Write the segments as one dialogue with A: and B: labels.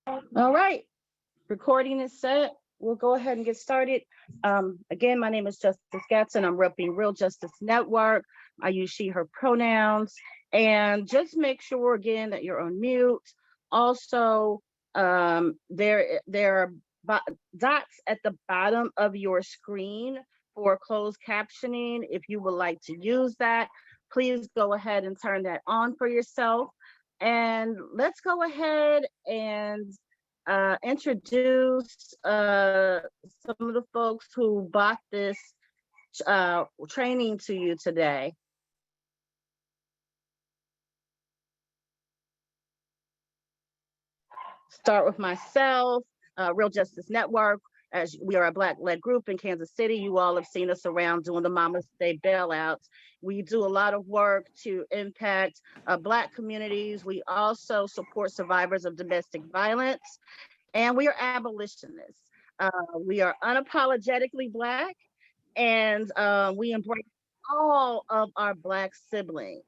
A: All right, recording is set. We'll go ahead and get started. Again, my name is Justice Gatson. I'm repping Real Justice Network. I use she, her pronouns. And just make sure again that you're on mute. Also, there are dots at the bottom of your screen for closed captioning. If you would like to use that, please go ahead and turn that on for yourself. And let's go ahead and introduce some of the folks who bought this training to you today. Start with myself, Real Justice Network. As we are a Black-led group in Kansas City, you all have seen us around doing the Mama's Day bailouts. We do a lot of work to impact Black communities. We also support survivors of domestic violence, and we are abolitionists. We are unapologetically Black, and we embrace all of our Black siblings.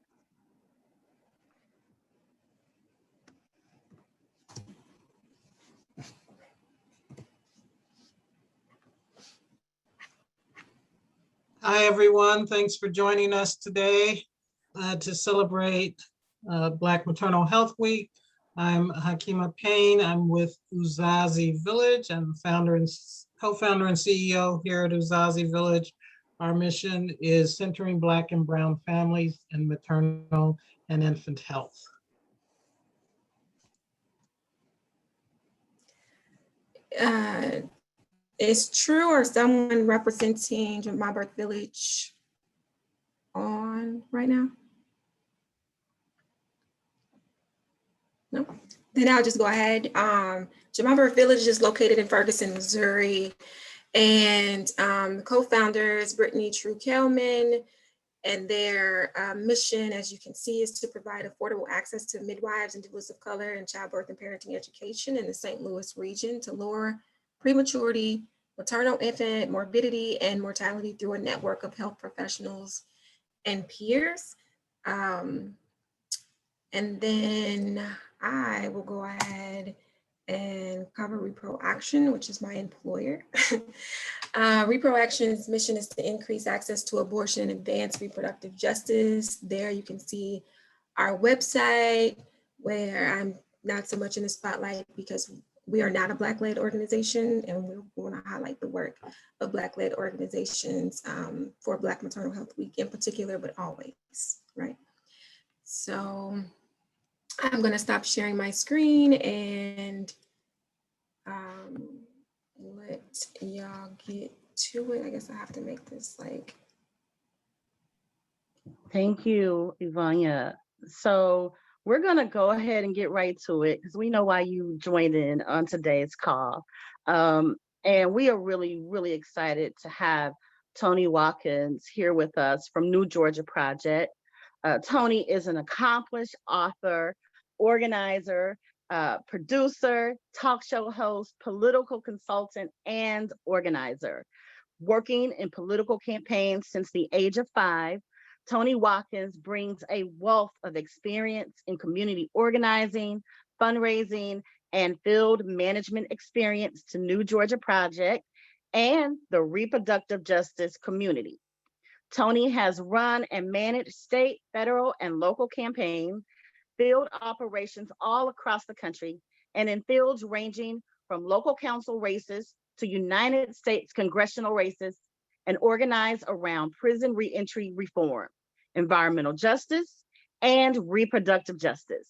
B: Hi, everyone. Thanks for joining us today to celebrate Black Maternal Health Week. I'm Hakima Payne. I'm with Uzazi Village. I'm co-founder and CEO here at Uzazi Village. Our mission is centering Black and Brown families in maternal and infant health.
C: Is True or someone representing My Birth Village on right now? No? Then I'll just go ahead. My Birth Village is located in Ferguson, Missouri, and co-founders Brittany True Kelman, and their mission, as you can see, is to provide affordable access to midwives and doulas of color and childbirth and parenting education in the St. Louis region to lower prematurity, maternal infant morbidity, and mortality through a network of health professionals and peers. And then I will go ahead and cover Reproaction, which is my employer. Reproaction's mission is to increase access to abortion and advance reproductive justice. There you can see our website, where I'm not so much in the spotlight because we are not a Black-led organization, and we want to highlight the work of Black-led organizations for Black Maternal Health Week in particular, but always, right? So I'm going to stop sharing my screen and let y'all get to it. I guess I have to make this like.
A: Thank you, Ivania. So we're going to go ahead and get right to it because we know why you joined in on today's call. And we are really, really excited to have Toni Watkins here with us from New Georgia Project. Toni is an accomplished author, organizer, producer, talk show host, political consultant, and organizer. Working in political campaigns since the age of 5, Toni Watkins brings a wealth of experience in community organizing, fundraising, and field management experience to New Georgia Project and the reproductive justice community. Toni has run and managed state, federal, and local campaigns, field operations all across the country, and in fields ranging from local council races to United States congressional races, and organized around prison reentry reform, environmental justice, and reproductive justice.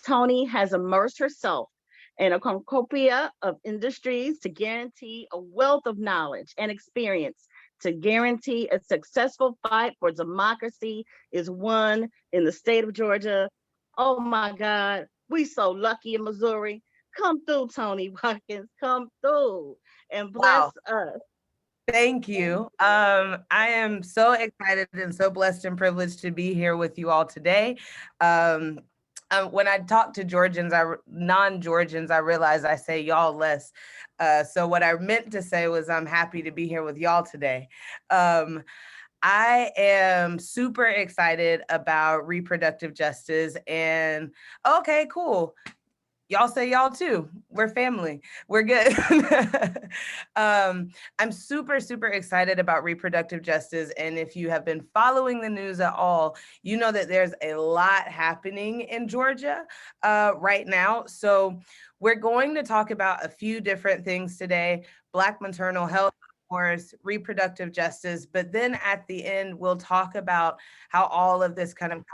A: Toni has immersed herself in a cornucopia of industries to guarantee a wealth of knowledge and experience to guarantee a successful fight for democracy is won in the state of Georgia. Oh my God, we so lucky in Missouri. Come through, Toni Watkins, come through and bless us.
D: Thank you. I am so excited and so blessed and privileged to be here with you all today. When I talk to Georgians, non-Georgians, I realize I say y'all less. So what I meant to say was I'm happy to be here with y'all today. I am super excited about reproductive justice, and okay, cool. y'all say y'all too. We're family. We're good. I'm super, super excited about reproductive justice. And if you have been following the news at all, you know that there's a lot happening in Georgia right now. So we're going to talk about a few different things today: Black maternal health, of course, reproductive justice, but then at the end, we'll talk about how all of this kind of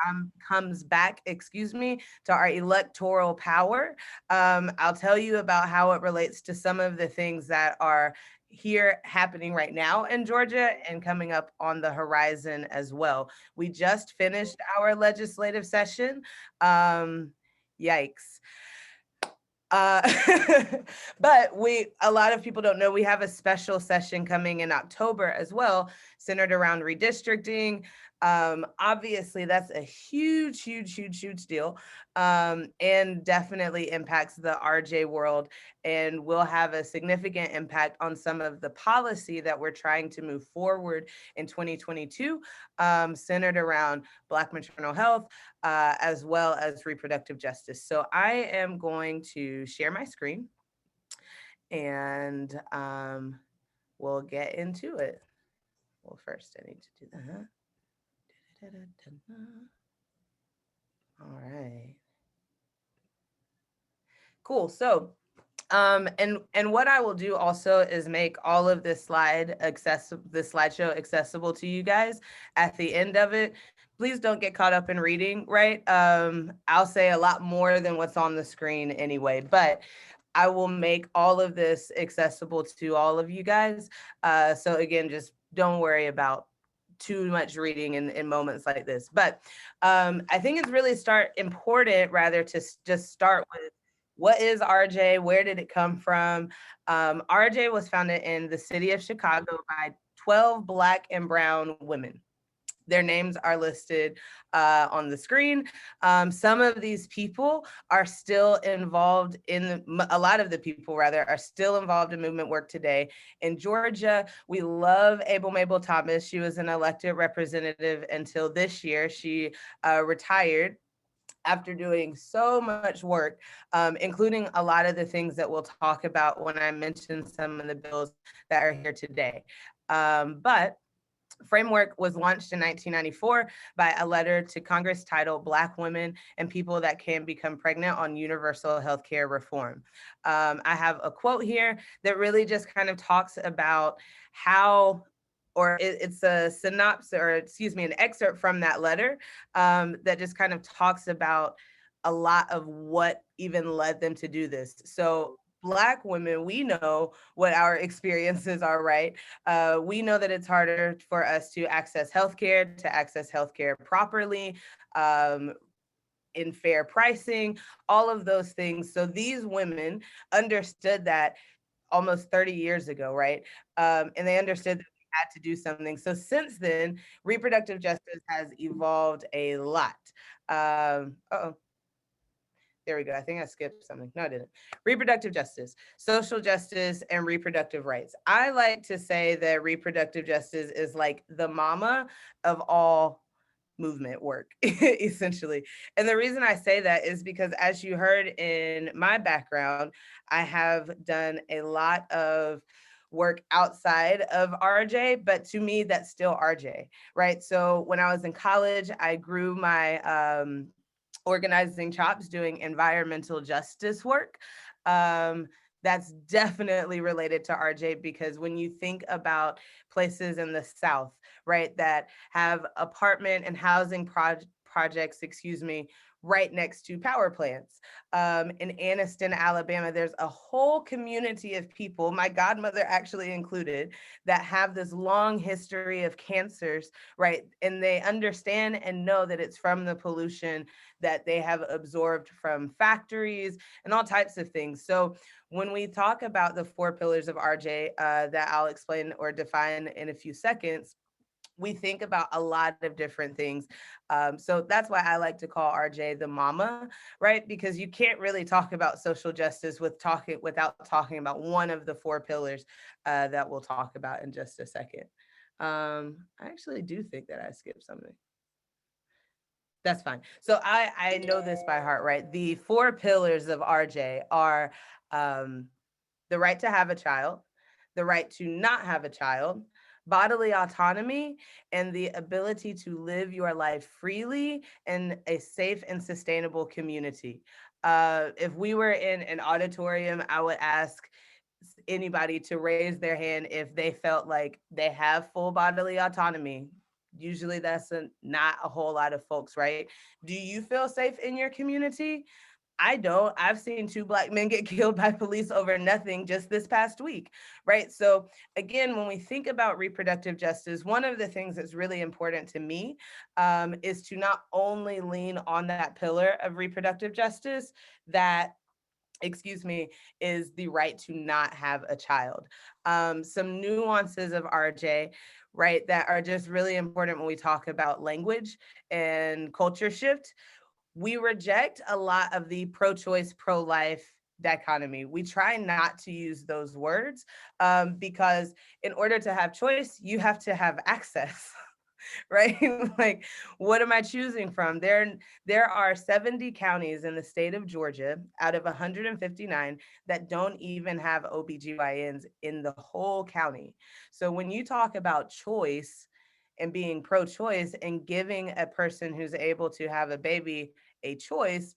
D: comes back, to our electoral power. I'll tell you about how it relates to some of the things that are here happening right now in Georgia and coming up on the horizon as well. We just finished our legislative session. Yikes. But a lot of people don't know we have a special session coming in October as well, centered around redistricting. Obviously, that's a huge deal, and definitely impacts the RJ world and will have a significant impact on some of the policy that we're trying to move forward in 2022, centered around Black maternal health, as well as reproductive justice. So I am going to share my screen and we'll get into it. Well, first I need to do that. All right. Cool. So, and what I will do also is make all of this slideshow accessible to you guys at the end of it. Please don't get caught up in reading, right? I'll say a lot more than what's on the screen anyway, but I will make all of this accessible to all of you guys. So again, just don't worry about too much reading in moments like this. But I think it's really important to just start with, what is RJ? Where did it come from? RJ was founded in the city of Chicago by 12 Black and brown women. Their names are listed on the screen. Some of these people are still involved a lot of the people rather are still involved in movement work today. In Georgia, we love Mabel Thomas. She was an elected representative until this year. She retired after doing so much work, including a lot of the things that we'll talk about when I mention some of the bills that are here today. But Framework was launched in 1994 by a letter to Congress titled Black Women and People That Can Become Pregnant on Universal Healthcare Reform. I have a quote here that really just kind of talks about how, or it's a synopsis, or an excerpt from that letter that just kind of talks about a lot of what even led them to do this. So Black women, we know what our experiences are, right? We know that it's harder for us to access healthcare properly, in fair pricing, all of those things. So these women understood that almost 30 years ago, right? And they understood that we had to do something. So since then, reproductive justice has evolved a lot. There we go. I think I skipped something. No, I didn't. Reproductive justice, social justice, and reproductive rights. I like to say that reproductive justice is like the mama of all movement work, essentially. And the reason I say that is because, as you heard in my background, I have done a lot of work outside of RJ, but to me, that's still RJ, right? So when I was in college, I grew my organizing chops doing environmental justice work. That's definitely related to RJ, because when you think about places in the South, right, that have apartment and housing projects, right next to power plants. In Anniston, Alabama, there's a whole community of people, my godmother actually included, that have this long history of cancers, right? And they understand and know that it's from the pollution that they have absorbed from factories and all types of things. So when we talk about the 4 pillars of RJ that I'll explain or define in a few seconds, we think about a lot of different things. So that's why I like to call RJ the mama, right? Because you can't really talk about social justice without talking about one of the 4 pillars that we'll talk about in just a second. I actually do think that I skipped something. That's fine. So I know this by heart, right? The 4 pillars of RJ are the right to have a child, the right to not have a child, bodily autonomy, and the ability to live your life freely in a safe and sustainable community. If we were in an auditorium, I would ask anybody to raise their hand if they felt like they have full bodily autonomy. Usually that's not a whole lot of folks, right? Do you feel safe in your community? I don't. I've seen 2 Black men get killed by police over nothing just this past week, right? So again, when we think about reproductive justice, one of the things that's really important to me is to not only lean on that pillar of reproductive justice that is the right to not have a child. Some nuances of RJ, right, that are just really important when we talk about language and culture shift. We reject a lot of the pro-choice, pro-life dichotomy. We try not to use those words because in order to have choice, you have to have access. Right? Like, what am I choosing from? There are 70 counties in the state of Georgia out of 159 that don't even have OBGYNs in the whole county. So when you talk about choice and being pro-choice and giving a person who's able to have a baby a choice,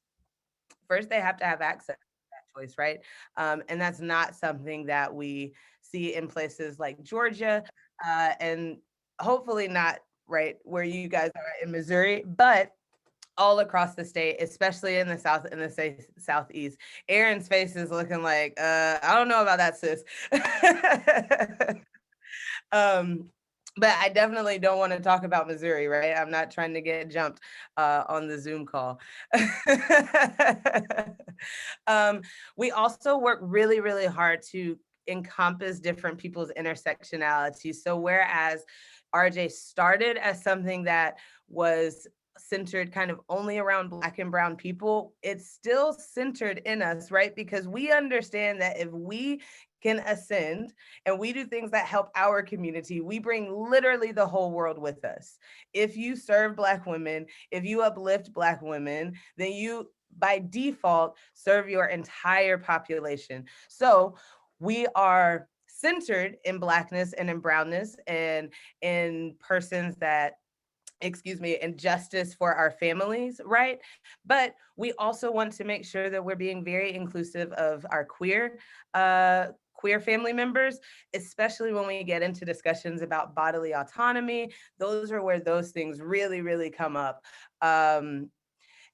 D: first they have to have access to that choice, right? And that's not something that we see in places like Georgia, and hopefully not right where you guys are in Missouri, but all across the state, especially in the South and the Southeast. Aaron's face is looking like, I don't know about that, sis. But I definitely don't want to talk about Missouri, right? I'm not trying to get jumped on the Zoom call. We also work really, really hard to encompass different people's intersectionality. So whereas RJ started as something that was centered kind of only around Black and brown people, it's still centered in us, right? Because we understand that if we can ascend and we do things that help our community, we bring literally the whole world with us. If you serve Black women, if you uplift Black women, then you by default serve your entire population. So we are centered in Blackness and in brownness and in persons that and justice for our families, right? But we also want to make sure that we're being very inclusive of our queer family members, especially when we get into discussions about bodily autonomy. Those are where those things really, really come up.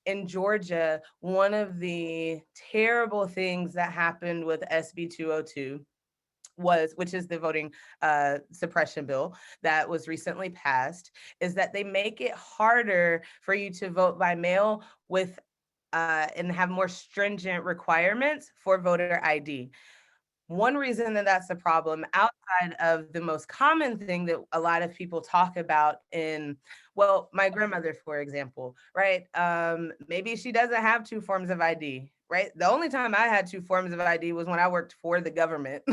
D: In Georgia, one of the terrible things that happened with SB 202 which is the voting suppression bill that was recently passed, is that they make it harder for you to vote by mail with and have more stringent requirements for voter ID. One reason that that's a problem, outside of the most common thing that a lot of people talk about well, my grandmother, for example, right? Maybe she doesn't have 2 forms of ID, right? The only time I had 2 forms of ID was when I worked for the government.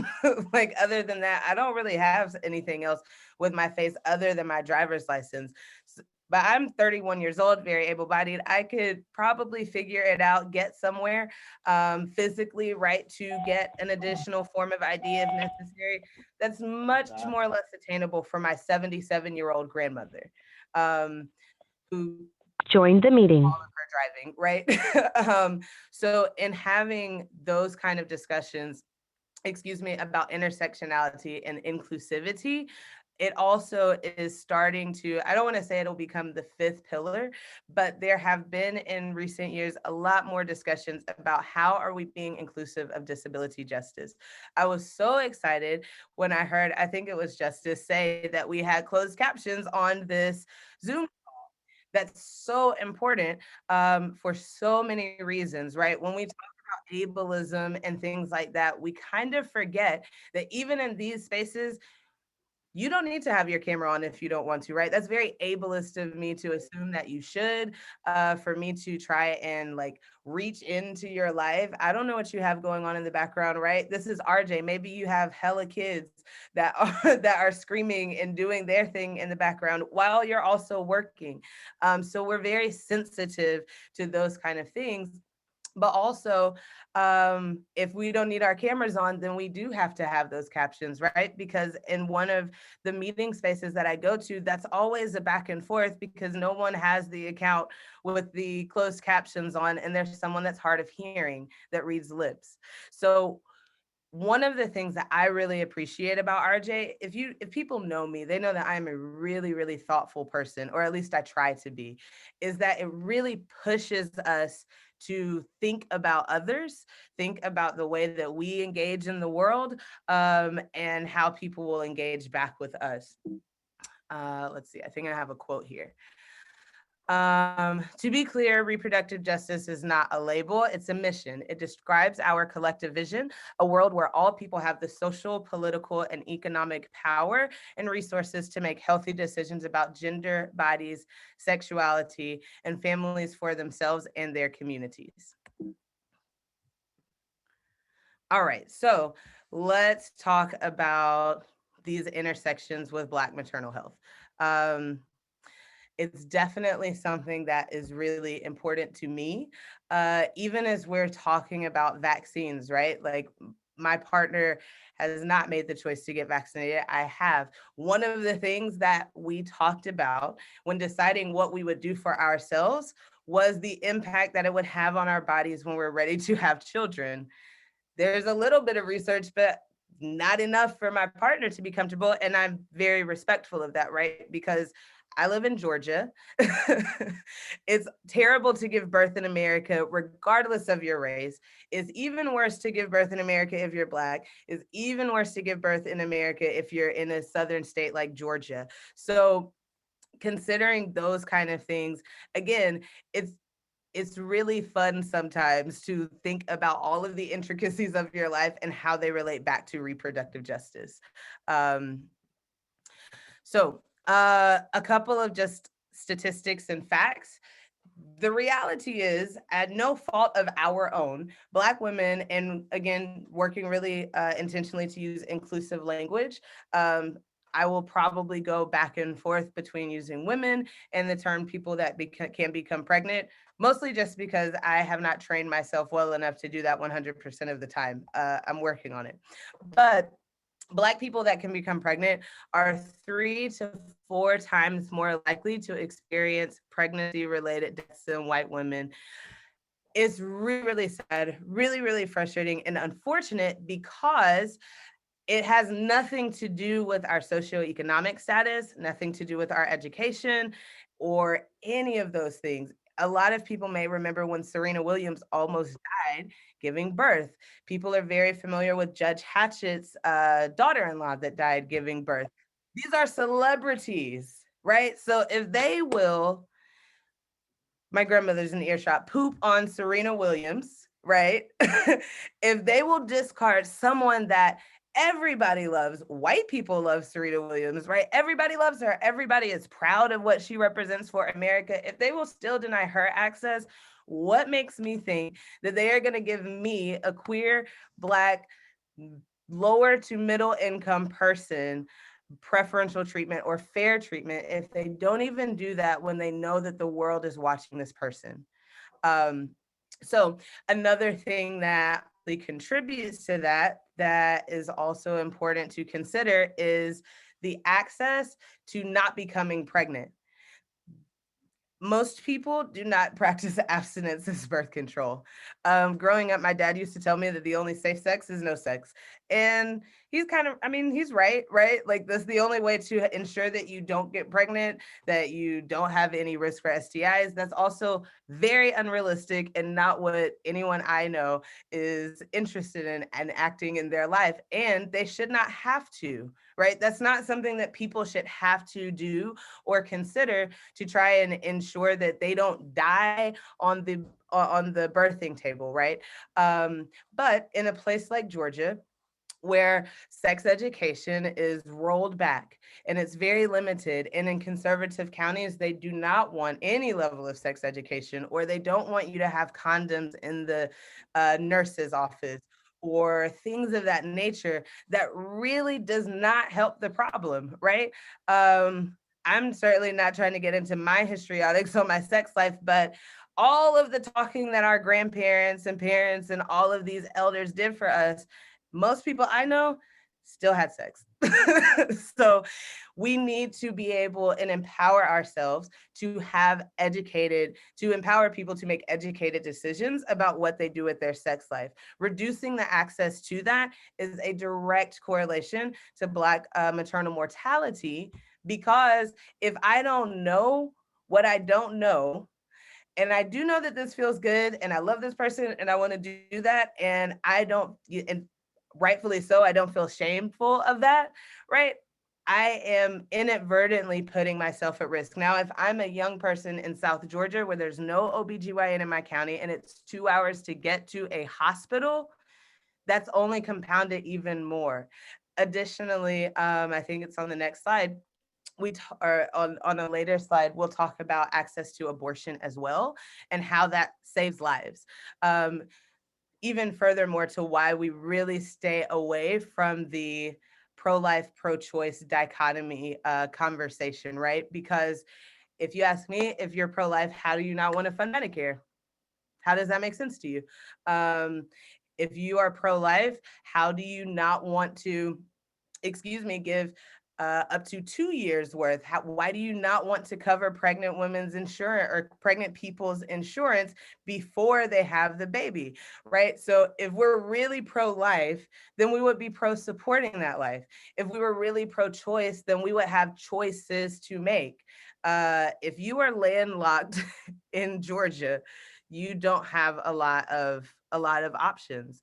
D: Like, other than that, I don't really have anything else with my face other than my driver's license. But I'm 31 years old, very able-bodied. I could probably figure it out, get somewhere physically, right, to get an additional form of ID if necessary. That's much more less attainable for my 77-year-old grandmother, who
E: joined the meeting.
D: All of her driving, right? So in having those kind of discussions, about intersectionality and inclusivity, it also is starting to, I don't want to say it'll become the 5th pillar, but there have been in recent years a lot more discussions about how are we being inclusive of disability justice. I was so excited when I heard, I think it was Justice, say that we had closed captions on this Zoom call. That's so important for so many reasons, right? When we talk about ableism and things like that, we kind of forget that even in these spaces, you don't need to have your camera on if you don't want to, right? That's very ableist of me to assume that you should, for me to try and like reach into your life. I don't know what you have going on in the background, right? This is RJ. Maybe you have hella kids that are that are screaming and doing their thing in the background while you're also working. So we're very sensitive to those kind of things. But also, if we don't need our cameras on, then we do have to have those captions, right? Because in one of the meeting spaces that I go to, that's always a back and forth because no one has the account with the closed captions on, and there's someone that's hard of hearing that reads lips. So one of the things that I really appreciate about RJ, if people know me, they know that I'm a really, really thoughtful person, or at least I try to be, is that it really pushes us to think about others, think about the way that we engage in the world, and how people will engage back with us. Let's see, I think I have a quote here. To be clear, reproductive justice is not a label, it's a mission. It describes our collective vision, a world where all people have the social, political, and economic power and resources to make healthy decisions about gender, bodies, sexuality, and families for themselves and their communities. All right, so let's talk about these intersections with Black maternal health. It's definitely something that is really important to me, even as we're talking about vaccines, right? Like my partner has not made the choice to get vaccinated. I have. One of the things that we talked about when deciding what we would do for ourselves was the impact that it would have on our bodies when we're ready to have children. There's a little bit of research, but not enough for my partner to be comfortable. And I'm very respectful of that, right? Because I live in Georgia. It's terrible to give birth in America, regardless of your race. It's even worse to give birth in America if you're Black. It's even worse to give birth in America if you're in a southern state like Georgia. So considering those kind of things, again, it's really fun sometimes to think about all of the intricacies of your life and how they relate back to reproductive justice. A couple of just statistics and facts. The reality is, at no fault of our own, Black women, and again, working really intentionally to use inclusive language, I will probably go back and forth between using women and the term people that can become pregnant, mostly just because I have not trained myself well enough to do that 100% of the time. I'm working on it. But Black people that can become pregnant are 3 to 4 times more likely to experience pregnancy-related deaths than white women. It's really, really sad, really, really frustrating and unfortunate because it has nothing to do with our socioeconomic status, nothing to do with our education or any of those things. A lot of people may remember when Serena Williams almost died giving birth. People are very familiar with Judge Hatchett's daughter-in-law that died giving birth. These are celebrities, right? So if they will, my grandmother's in earshot, poop on Serena Williams, right? If they will discard someone that everybody loves, white people love Serena Williams, right? Everybody loves her. Everybody is proud of what she represents for America. If they will still deny her access, what makes me think that they are going to give me, a queer, Black, lower to middle income person, preferential treatment or fair treatment if they don't even do that when they know that the world is watching this person? So another thing that contributes to that is also important to consider is the access to not becoming pregnant. Most people do not practice abstinence as birth control. Growing up, my dad used to tell me that the only safe sex is no sex. And he's he's right? Like that's the only way to ensure that you don't get pregnant, that you don't have any risk for STIs. That's also very unrealistic and not what anyone I know is interested in and acting in their life. And they should not have to, right? That's not something that people should have to do or consider to try and ensure that they don't die on the birthing table, right? But in a place like Georgia, where sex education is rolled back and it's very limited. And in conservative counties, they do not want any level of sex education, or they don't want you to have condoms in the nurse's office or things of that nature that really does not help the problem, right? I'm certainly not trying to get into my histrionics on my sex life, but all of the talking that our grandparents and parents and all of these elders did for us, most people I know still had sex. So we need to be able and empower ourselves to empower people to make educated decisions about what they do with their sex life. Reducing the access to that is a direct correlation to Black maternal mortality, because if I don't know what I don't know, and I do know that this feels good and I love this person and I want to do that, and rightfully so, I don't feel shameful of that, right? I am inadvertently putting myself at risk. Now, if I'm a young person in South Georgia where there's no OBGYN in my county and it's 2 hours to get to a hospital, that's only compounded even more. Additionally, I think it's on the next slide, on a later slide, we'll talk about access to abortion as well and how that saves lives. Even furthermore to why we really stay away from the pro-life, pro-choice dichotomy conversation, right? Because if you ask me, if you're pro-life, how do you not want to fund Medicare? How does that make sense to you? If you are pro-life, how do you not want to, give up to 2 years worth? Why do you not want to cover pregnant women's insurance or pregnant people's insurance before they have the baby, right? So if we're really pro-life, then we would be pro-supporting that life. If we were really pro-choice, then we would have choices to make. If you are landlocked in Georgia, you don't have a lot of options.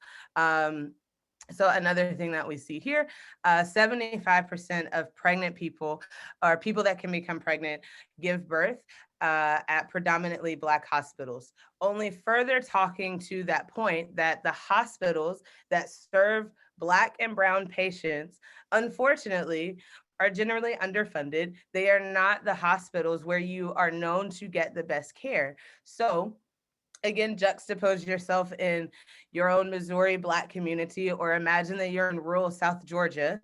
D: So another thing that we see here, 75% of pregnant people, or people that can become pregnant, give birth at predominantly Black hospitals. Only further talking to that point that the hospitals that serve Black and brown patients, unfortunately, are generally underfunded. They are not the hospitals where you are known to get the best care. So again, juxtapose yourself in your own Missouri Black community, or imagine that you're in rural South Georgia.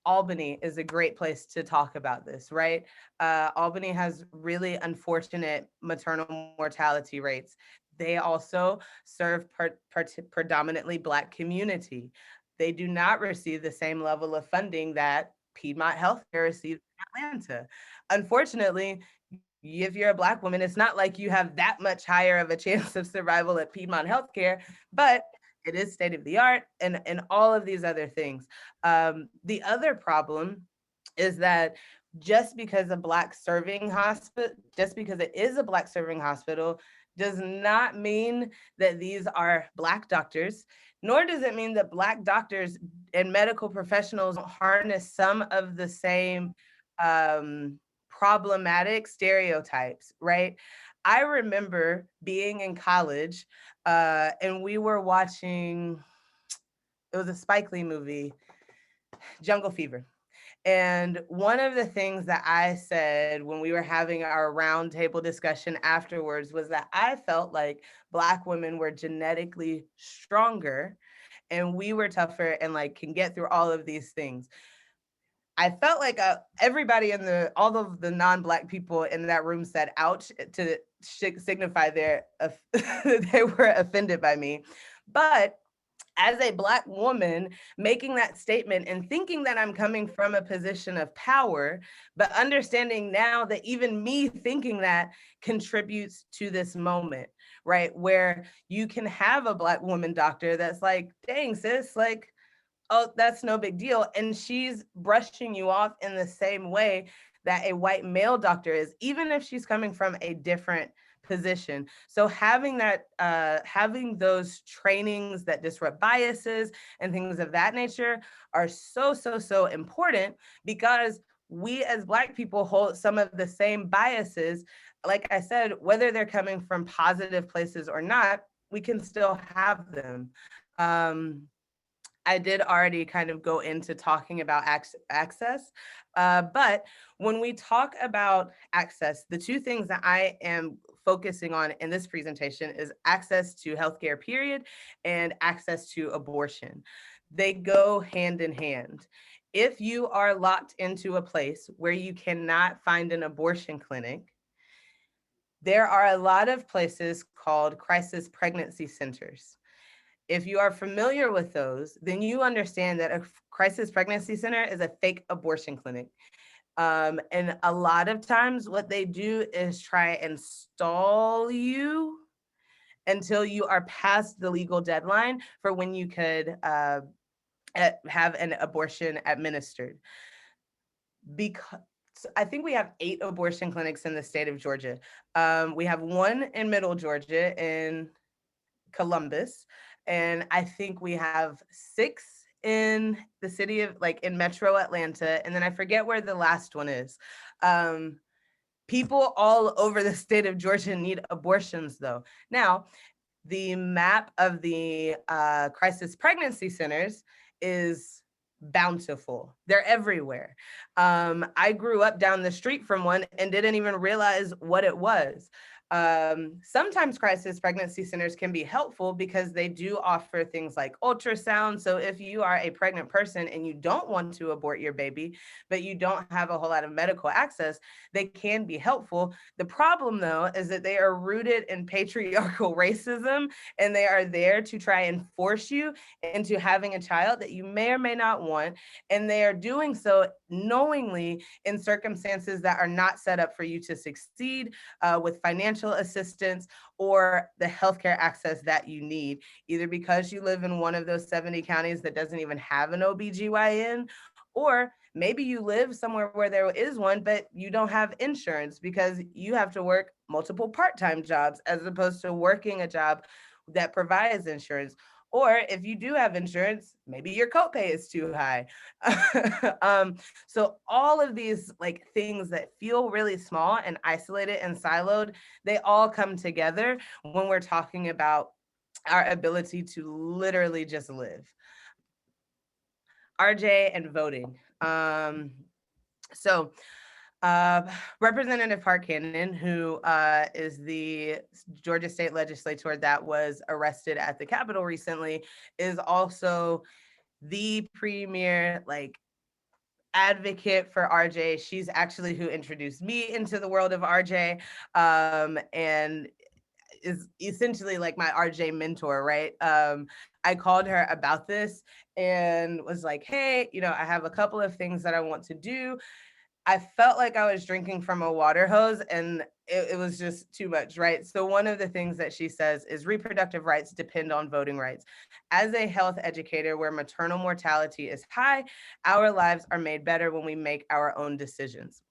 D: Albany is a great place to talk about this, right? Albany has really unfortunate maternal mortality rates. They also serve predominantly Black community. They do not receive the same level of funding that Piedmont Healthcare receives in Atlanta. Unfortunately, if you're a Black woman, it's not like you have that much higher of a chance of survival at Piedmont Healthcare, but it is state of the art and all of these other things. The other problem is that just because it is a Black serving hospital, does not mean that these are Black doctors, nor does it mean that Black doctors and medical professionals harness some of the same problematic stereotypes, right? I remember being in college and we were watching, it was a Spike Lee movie, Jungle Fever. And one of the things that I said when we were having our roundtable discussion afterwards was that I felt like Black women were genetically stronger and we were tougher and like can get through all of these things. I felt like everybody all of the non-Black people in that room said ouch to signify they were offended by me. But as a Black woman making that statement and thinking that I'm coming from a position of power, but understanding now that even me thinking that contributes to this moment, right? Where you can have a Black woman doctor that's like, dang sis, like, oh, that's no big deal. And she's brushing you off in the same way that a white male doctor is, even if she's coming from a different position. So having those trainings that disrupt biases and things of that nature are so important, because we as Black people hold some of the same biases. Like I said, whether they're coming from positive places or not, we can still have them. I did already kind of go into talking about access, but when we talk about access, the two things that I am focusing on in this presentation is access to healthcare, period, and access to abortion. They go hand in hand. If you are locked into a place where you cannot find an abortion clinic, there are a lot of places called crisis pregnancy centers. If you are familiar with those, then you understand that a crisis pregnancy center is a fake abortion clinic. And a lot of times what they do is try and stall you until you are past the legal deadline for when you could have an abortion administered. Because I think we have 8 abortion clinics in the state of Georgia. We have one in Middle Georgia in Columbus, and I think we have 6 in the city of, like, in Metro Atlanta, and then I forget where the last one is. People all over the state of Georgia need abortions, though. Now, the map of the crisis pregnancy centers is bountiful. They're everywhere. I grew up down the street from one and didn't even realize what it was. Sometimes crisis pregnancy centers can be helpful because they do offer things like ultrasound. So if you are a pregnant person and you don't want to abort your baby, but you don't have a whole lot of medical access, they can be helpful. The problem, though, is that they are rooted in patriarchal racism, and they are there to try and force you into having a child that you may or may not want. And they are doing so knowingly in circumstances that are not set up for you to succeed with financial assistance or the healthcare access that you need, either because you live in one of those 70 counties that doesn't even have an OBGYN, or maybe you live somewhere where there is one, but you don't have insurance because you have to work multiple part-time jobs as opposed to working a job that provides insurance. Or if you do have insurance, maybe your copay is too high. So all of these like things that feel really small and isolated and siloed, they all come together when we're talking about our ability to literally just live. RJ and voting. Representative Harkinen, who is the Georgia state legislator that was arrested at the Capitol recently, is also the premier advocate for RJ. She's actually who introduced me into the world of RJ, and is essentially like my RJ mentor, right? I called her about this and was like, hey, I have a couple of things that I want to do. I felt like I was drinking from a water hose, and it was just too much, right? So one of the things that she says is reproductive rights depend on voting rights. As a health educator where maternal mortality is high, our lives are made better when we make our own decisions.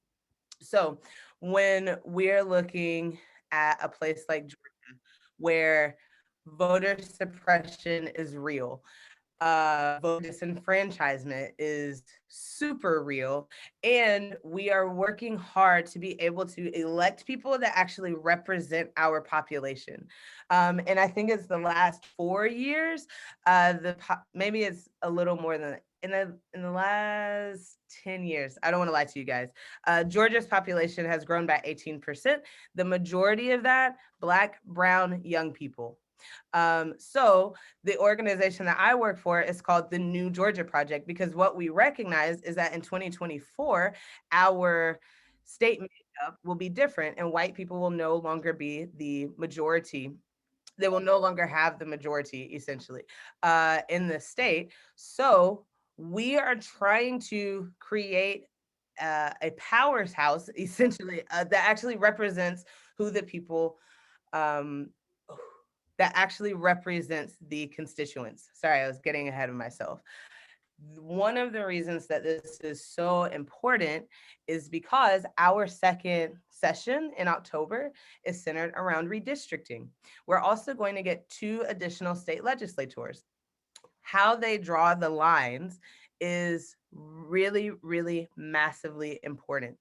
D: So when we're looking at a place like Georgia, where voter suppression is real, voter disenfranchisement is super real, and we are working hard to be able to elect people that actually represent our population. And I think it's the last 4 years, maybe it's a little more than in the last 10 years, I don't want to lie to you guys, Georgia's population has grown by 18%. The majority of that, Black, brown, young people. So the organization that I work for is called the New Georgia Project, because what we recognize is that in 2024, our state makeup will be different and white people will no longer be the majority. They will no longer have the majority, essentially, in the state. So we are trying to create a powerhouse, essentially, that actually represents who the people that actually represents the constituents. Sorry, I was getting ahead of myself. One of the reasons that this is so important is because our second session in October is centered around redistricting. We're also going to get 2 additional state legislators. How they draw the lines is really, really massively important.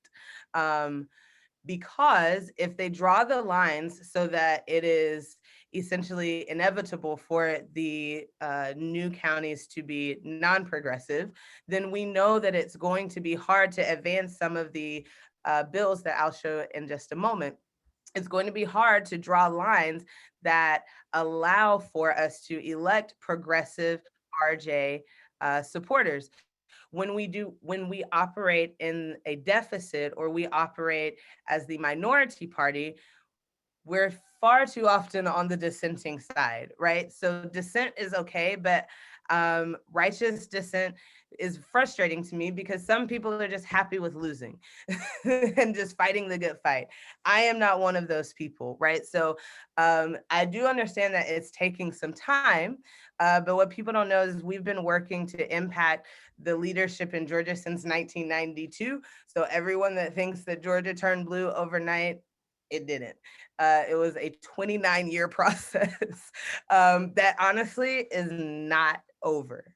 D: because if they draw the lines so that it is essentially inevitable for the new counties to be non-progressive, then we know that it's going to be hard to advance some of the bills that I'll show in just a moment. It's going to be hard to draw lines that allow for us to elect progressive RJ supporters. When we operate in a deficit, or we operate as the minority party, we're far too often on the dissenting side, right? So dissent is okay, but righteous dissent is frustrating to me because some people are just happy with losing and just fighting the good fight. I am not one of those people, right? So I do understand that it's taking some time, but what people don't know is we've been working to impact the leadership in Georgia since 1992. So everyone that thinks that Georgia turned blue overnight, it didn't. It was a 29-year process that honestly is not over.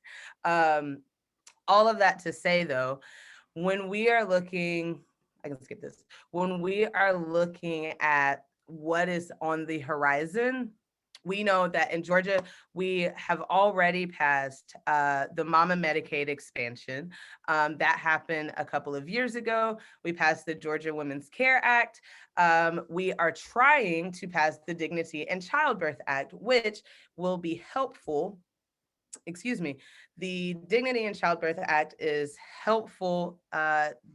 D: All of that to say, though, when we are looking, I can skip this. When we are looking at what is on the horizon, we know that in Georgia, we have already passed the Mama Medicaid expansion. That happened a couple of years ago. We passed the Georgia Women's Care Act. We are trying to pass the Dignity and Childbirth Act, which will be helpful. Excuse me, the Dignity and Childbirth Act is helpful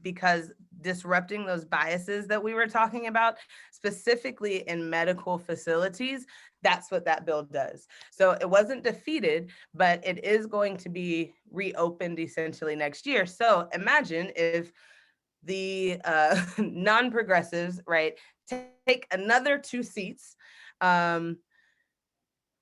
D: because disrupting those biases that we were talking about, specifically in medical facilities, that's what that bill does. So it wasn't defeated, but it is going to be reopened essentially next year. So imagine if the non-progressives, right, take another 2 seats,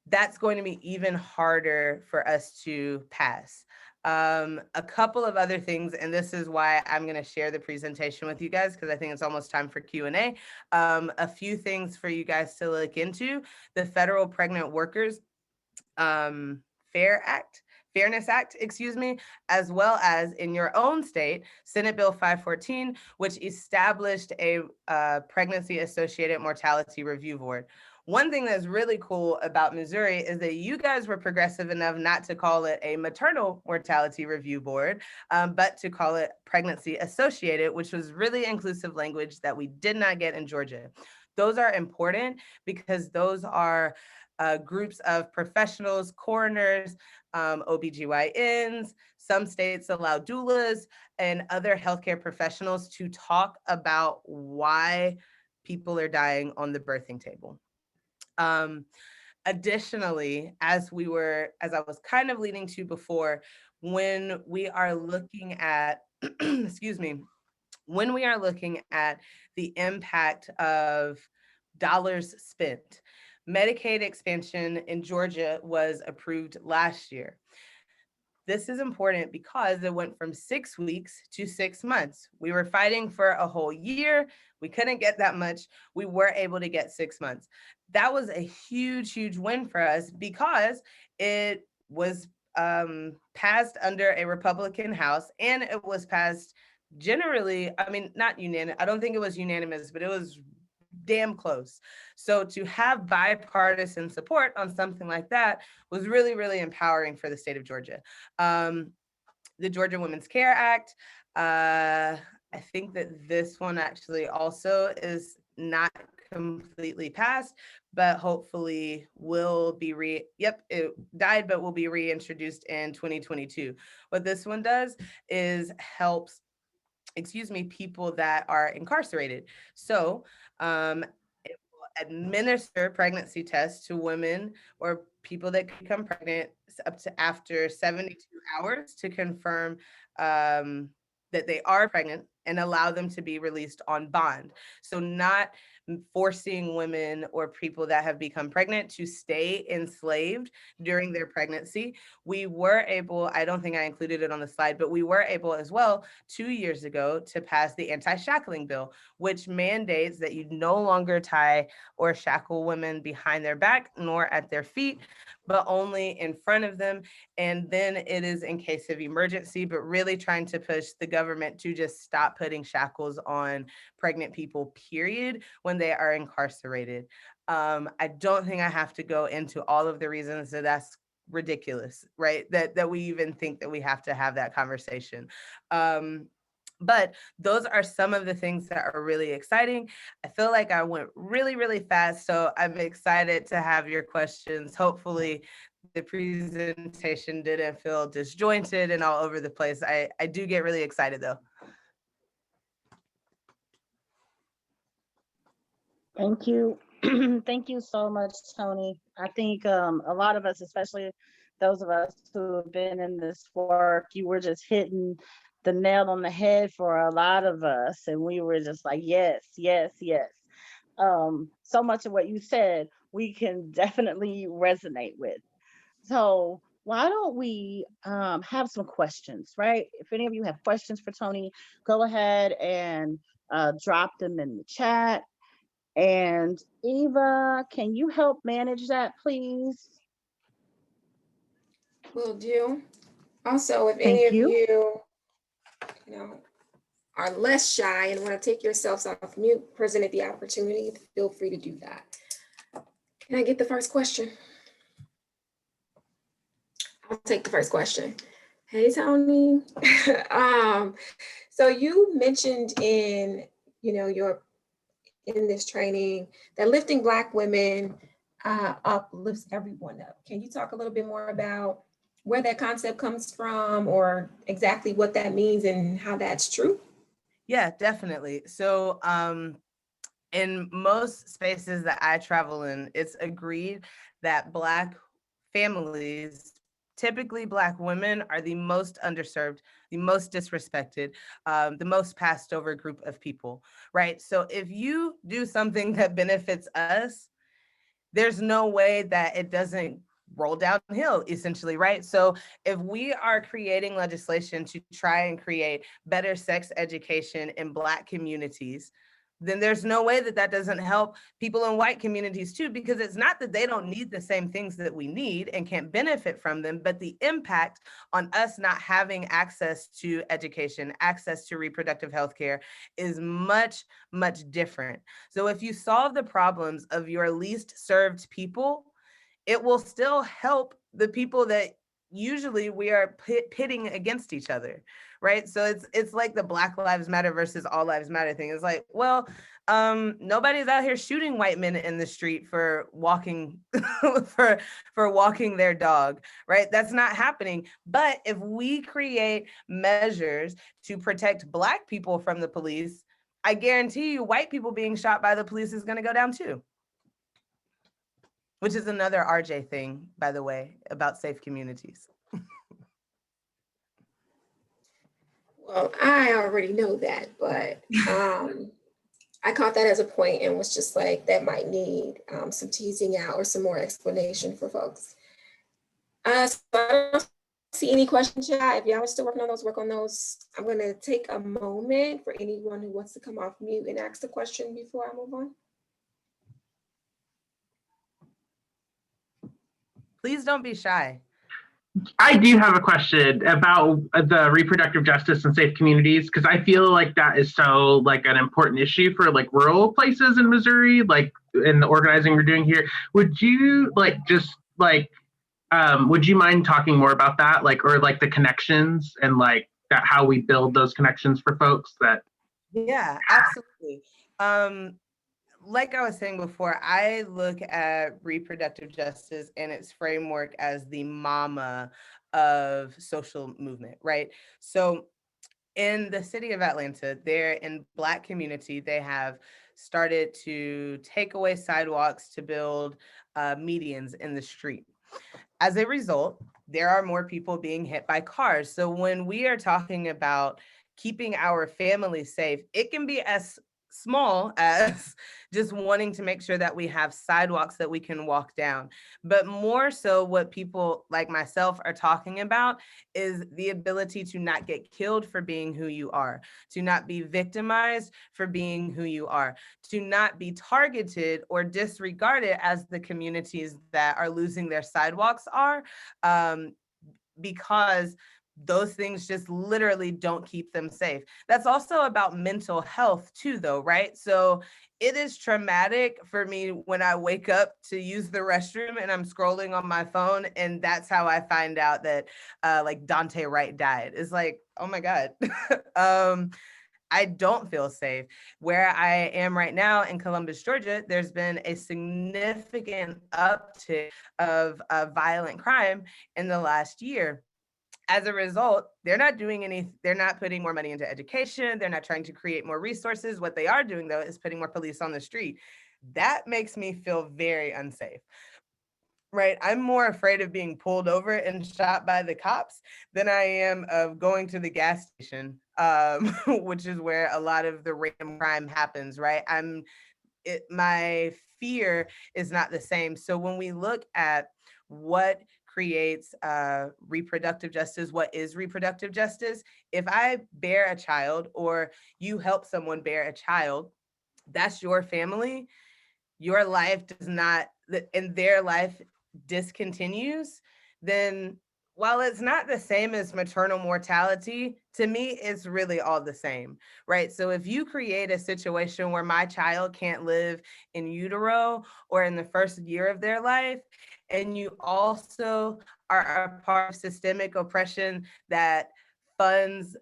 D: that's going to be even harder for us to pass. A couple of other things, and this is why I'm going to share the presentation with you guys, because I think it's almost time for Q&A. A few things for you guys to look into: the Federal Pregnant Workers Fairness Act, as well as in your own state, Senate Bill 514, which established a pregnancy-associated mortality review board. One thing that's really cool about Missouri is that you guys were progressive enough not to call it a maternal mortality review board, but to call it pregnancy associated, which was really inclusive language that we did not get in Georgia. Those are important because those are groups of professionals, coroners, OBGYNs. Some states allow doulas and other healthcare professionals to talk about why people are dying on the birthing table. Additionally, as I was kind of leading to before, when we are looking at, when we are looking at the impact of dollars spent, Medicaid expansion in Georgia was approved last year. This is important because it went from 6 weeks to 6 months. We were fighting for a whole year. We couldn't get that much. We were able to get 6 months. That was a huge, huge win for us because it was passed under a Republican House, and it was passed generally, I mean, not unanimous. I don't think it was unanimous, but it was damn close. So to have bipartisan support on something like that was really, really empowering for the state of Georgia. The Georgia Women's Care Act, I think that this one actually also is not completely passed, but hopefully will be it died, but will be reintroduced in 2022. What this one does is helps people that are incarcerated. So it will administer pregnancy tests to women or people that become pregnant up to after 72 hours to confirm that they are pregnant and allow them to be released on bond. So not forcing women or people that have become pregnant to stay enslaved during their pregnancy. We were able, I don't think I included it on the slide, but we were able as well 2 years ago to pass the anti-shackling bill, which mandates that you no longer tie or shackle women behind their back nor at their feet, but only in front of them. And then it is in case of emergency, but really trying to push the government to just stop putting shackles on pregnant people, period, when they are incarcerated. I don't think I have to go into all of the reasons that that's ridiculous, right? That we even think that we have to have that conversation. But those are some of the things that are really exciting. I feel like I went really, really fast, so I'm excited to have your questions. Hopefully the presentation didn't feel disjointed and all over the place. I do get really excited though.
A: Thank you. Thank you so much, Toni. I think a lot of us, especially those of us who have been in this work, you were just hitting the nail on the head for a lot of us. And we were just like, yes, yes, yes. So much of what you said, we can definitely resonate with. So why don't we have some questions, right? If any of you have questions for Toni, go ahead and drop them in the chat. And Eva, can you help manage that, please?
C: Will do. Also, if any of you are less shy and want to take yourselves off mute, presented the opportunity, feel free to do that. Can I get the first question? I'll take the first question. Hey, Toni. So you mentioned in, in this training that lifting Black women up lifts everyone up. Can you talk a little bit more about where that concept comes from or exactly what that means and how that's true?
D: Yeah, definitely. So in most spaces that I travel in, it's agreed that Black families, typically Black women, are the most underserved, the most disrespected, the most passed over group of people, right? So if you do something that benefits us, there's no way that it doesn't roll downhill, essentially, right? So if we are creating legislation to try and create better sex education in Black communities, then there's no way that that doesn't help people in white communities too, because it's not that they don't need the same things that we need and can't benefit from them, but the impact on us not having access to education, access to reproductive health care is much, much different. So if you solve the problems of your least served people, it will still help the people that usually we are pitting against each other, right? So it's like the Black Lives Matter versus All Lives Matter thing. It's like, well, nobody's out here shooting white men in the street for walking for walking their dog, right? That's not happening. But if we create measures to protect Black people from the police, I guarantee you white people being shot by the police is going to go down too. Which is another RJ thing, by the way, about safe communities.
C: Well, I already know that, but I caught that as a point and was just like, that might need some teasing out or some more explanation for folks. So I don't see any questions yet. If y'all are still working on those, work on those. I'm going to take a moment for anyone who wants to come off mute and ask the question before I move on.
D: Please don't be shy.
E: I do have a question about the reproductive justice and safe communities, because I feel like that is so like an important issue for like rural places in Missouri, like in the organizing we're doing here. Would you would you mind talking more about that, like, or like the connections and like that, how we build those connections for folks that?
D: Yeah, absolutely. Like I was saying before, I look at reproductive justice and its framework as the mama of social movement, right? So in the city of Atlanta, there in Black community, they have started to take away sidewalks to build medians in the street. As a result, there are more people being hit by cars. So when we are talking about keeping our families safe, it can be as small as just wanting to make sure that we have sidewalks that we can walk down. But more so what people like myself are talking about is the ability to not get killed for being who you are, to not be victimized for being who you are, to not be targeted or disregarded as the communities that are losing their sidewalks are, because those things just literally don't keep them safe. That's also about mental health too, though, right? So it is traumatic for me when I wake up to use the restroom and I'm scrolling on my phone, and that's how I find out that like Dante Wright died. It's like, oh my God. I don't feel safe. Where I am right now in Columbus, Georgia, there's been a significant uptick of violent crime in the last year. As a result, they're not putting more money into education. They're not trying to create more resources. What they are doing, though, is putting more police on the street. That makes me feel very unsafe. Right. I'm more afraid of being pulled over and shot by the cops than I am of going to the gas station, which is where a lot of the random crime happens. Right. My fear is not the same. So when we look at what creates reproductive justice, what is reproductive justice? If I bear a child or you help someone bear a child, that's your family. Your life does not, and their life discontinues, then while it's not the same as maternal mortality, to me, it's really all the same, right? So if you create a situation where my child can't live in utero or in the first year of their life, and you also are a part of systemic oppression that funds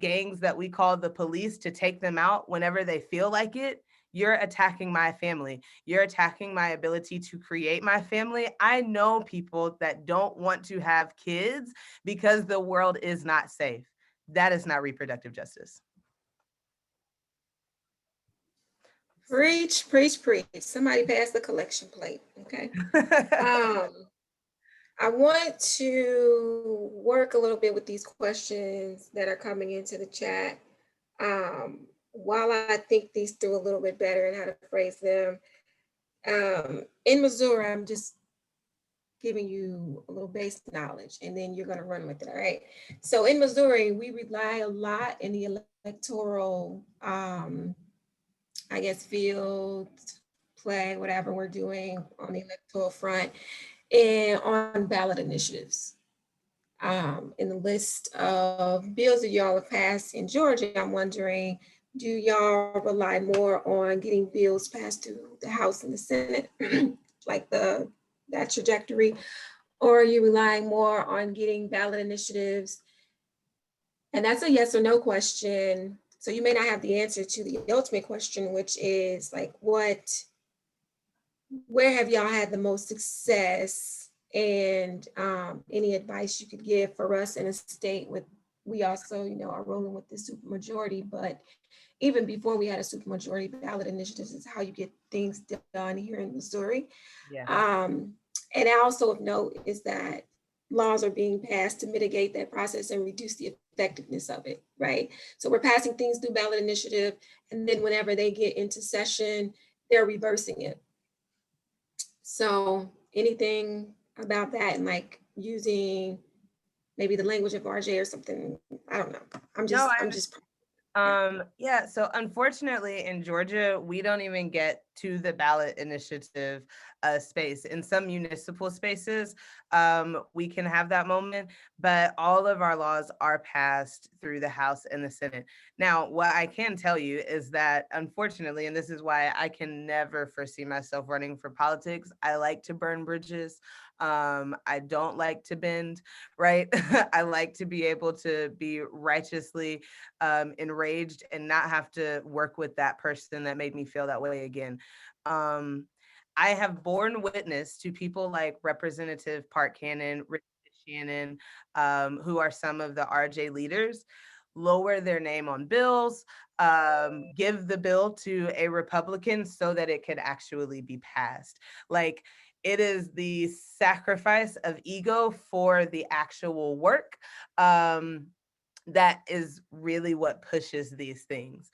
D: gangs that we call the police to take them out whenever they feel like it, you're attacking my family. You're attacking my ability to create my family. I know people that don't want to have kids because the world is not safe. That is not reproductive justice.
C: Preach, preach, preach. Somebody pass the collection plate, okay? I want to work a little bit with these questions that are coming into the chat. While I think these through a little bit better and how to phrase them. In Missouri, I'm just giving you a little base knowledge and then you're going to run with it, all right? So in Missouri, we rely a lot in the electoral, I guess, field, play, whatever we're doing on the electoral front and on ballot initiatives. In the list of bills that y'all have passed in Georgia, I'm wondering, do y'all rely more on getting bills passed through the House and the Senate, like that trajectory, or are you relying more on getting ballot initiatives? And that's a yes or no question. So you may not have the answer to the ultimate question, which is like, where have y'all had the most success? And any advice you could give for us in a state with, we also, are rolling with the supermajority, but even before we had a supermajority, ballot initiatives is how you get things done here in Missouri.
D: Yeah.
C: And also of note is that laws are being passed to mitigate that process and reduce the effectiveness of it, right? So we're passing things through ballot initiative, and then whenever they get into session, they're reversing it. So anything about that and like using maybe the language of RJ or something, I don't know. I'm just.
D: Yeah, so unfortunately in Georgia, we don't even get to the ballot initiative space. In some municipal spaces, we can have that moment, but all of our laws are passed through the House and the Senate. Now, what I can tell you is that unfortunately, and this is why I can never foresee myself running for politics, I like to burn bridges. I don't like to bend, right? I like to be able to be righteously enraged and not have to work with that person that made me feel that way again. I have borne witness to people like Representative Park Cannon, Richard Shannon, who are some of the RJ leaders, lower their name on bills, give the bill to a Republican so that it could actually be passed. Like, it is the sacrifice of ego for the actual work that is really what pushes these things.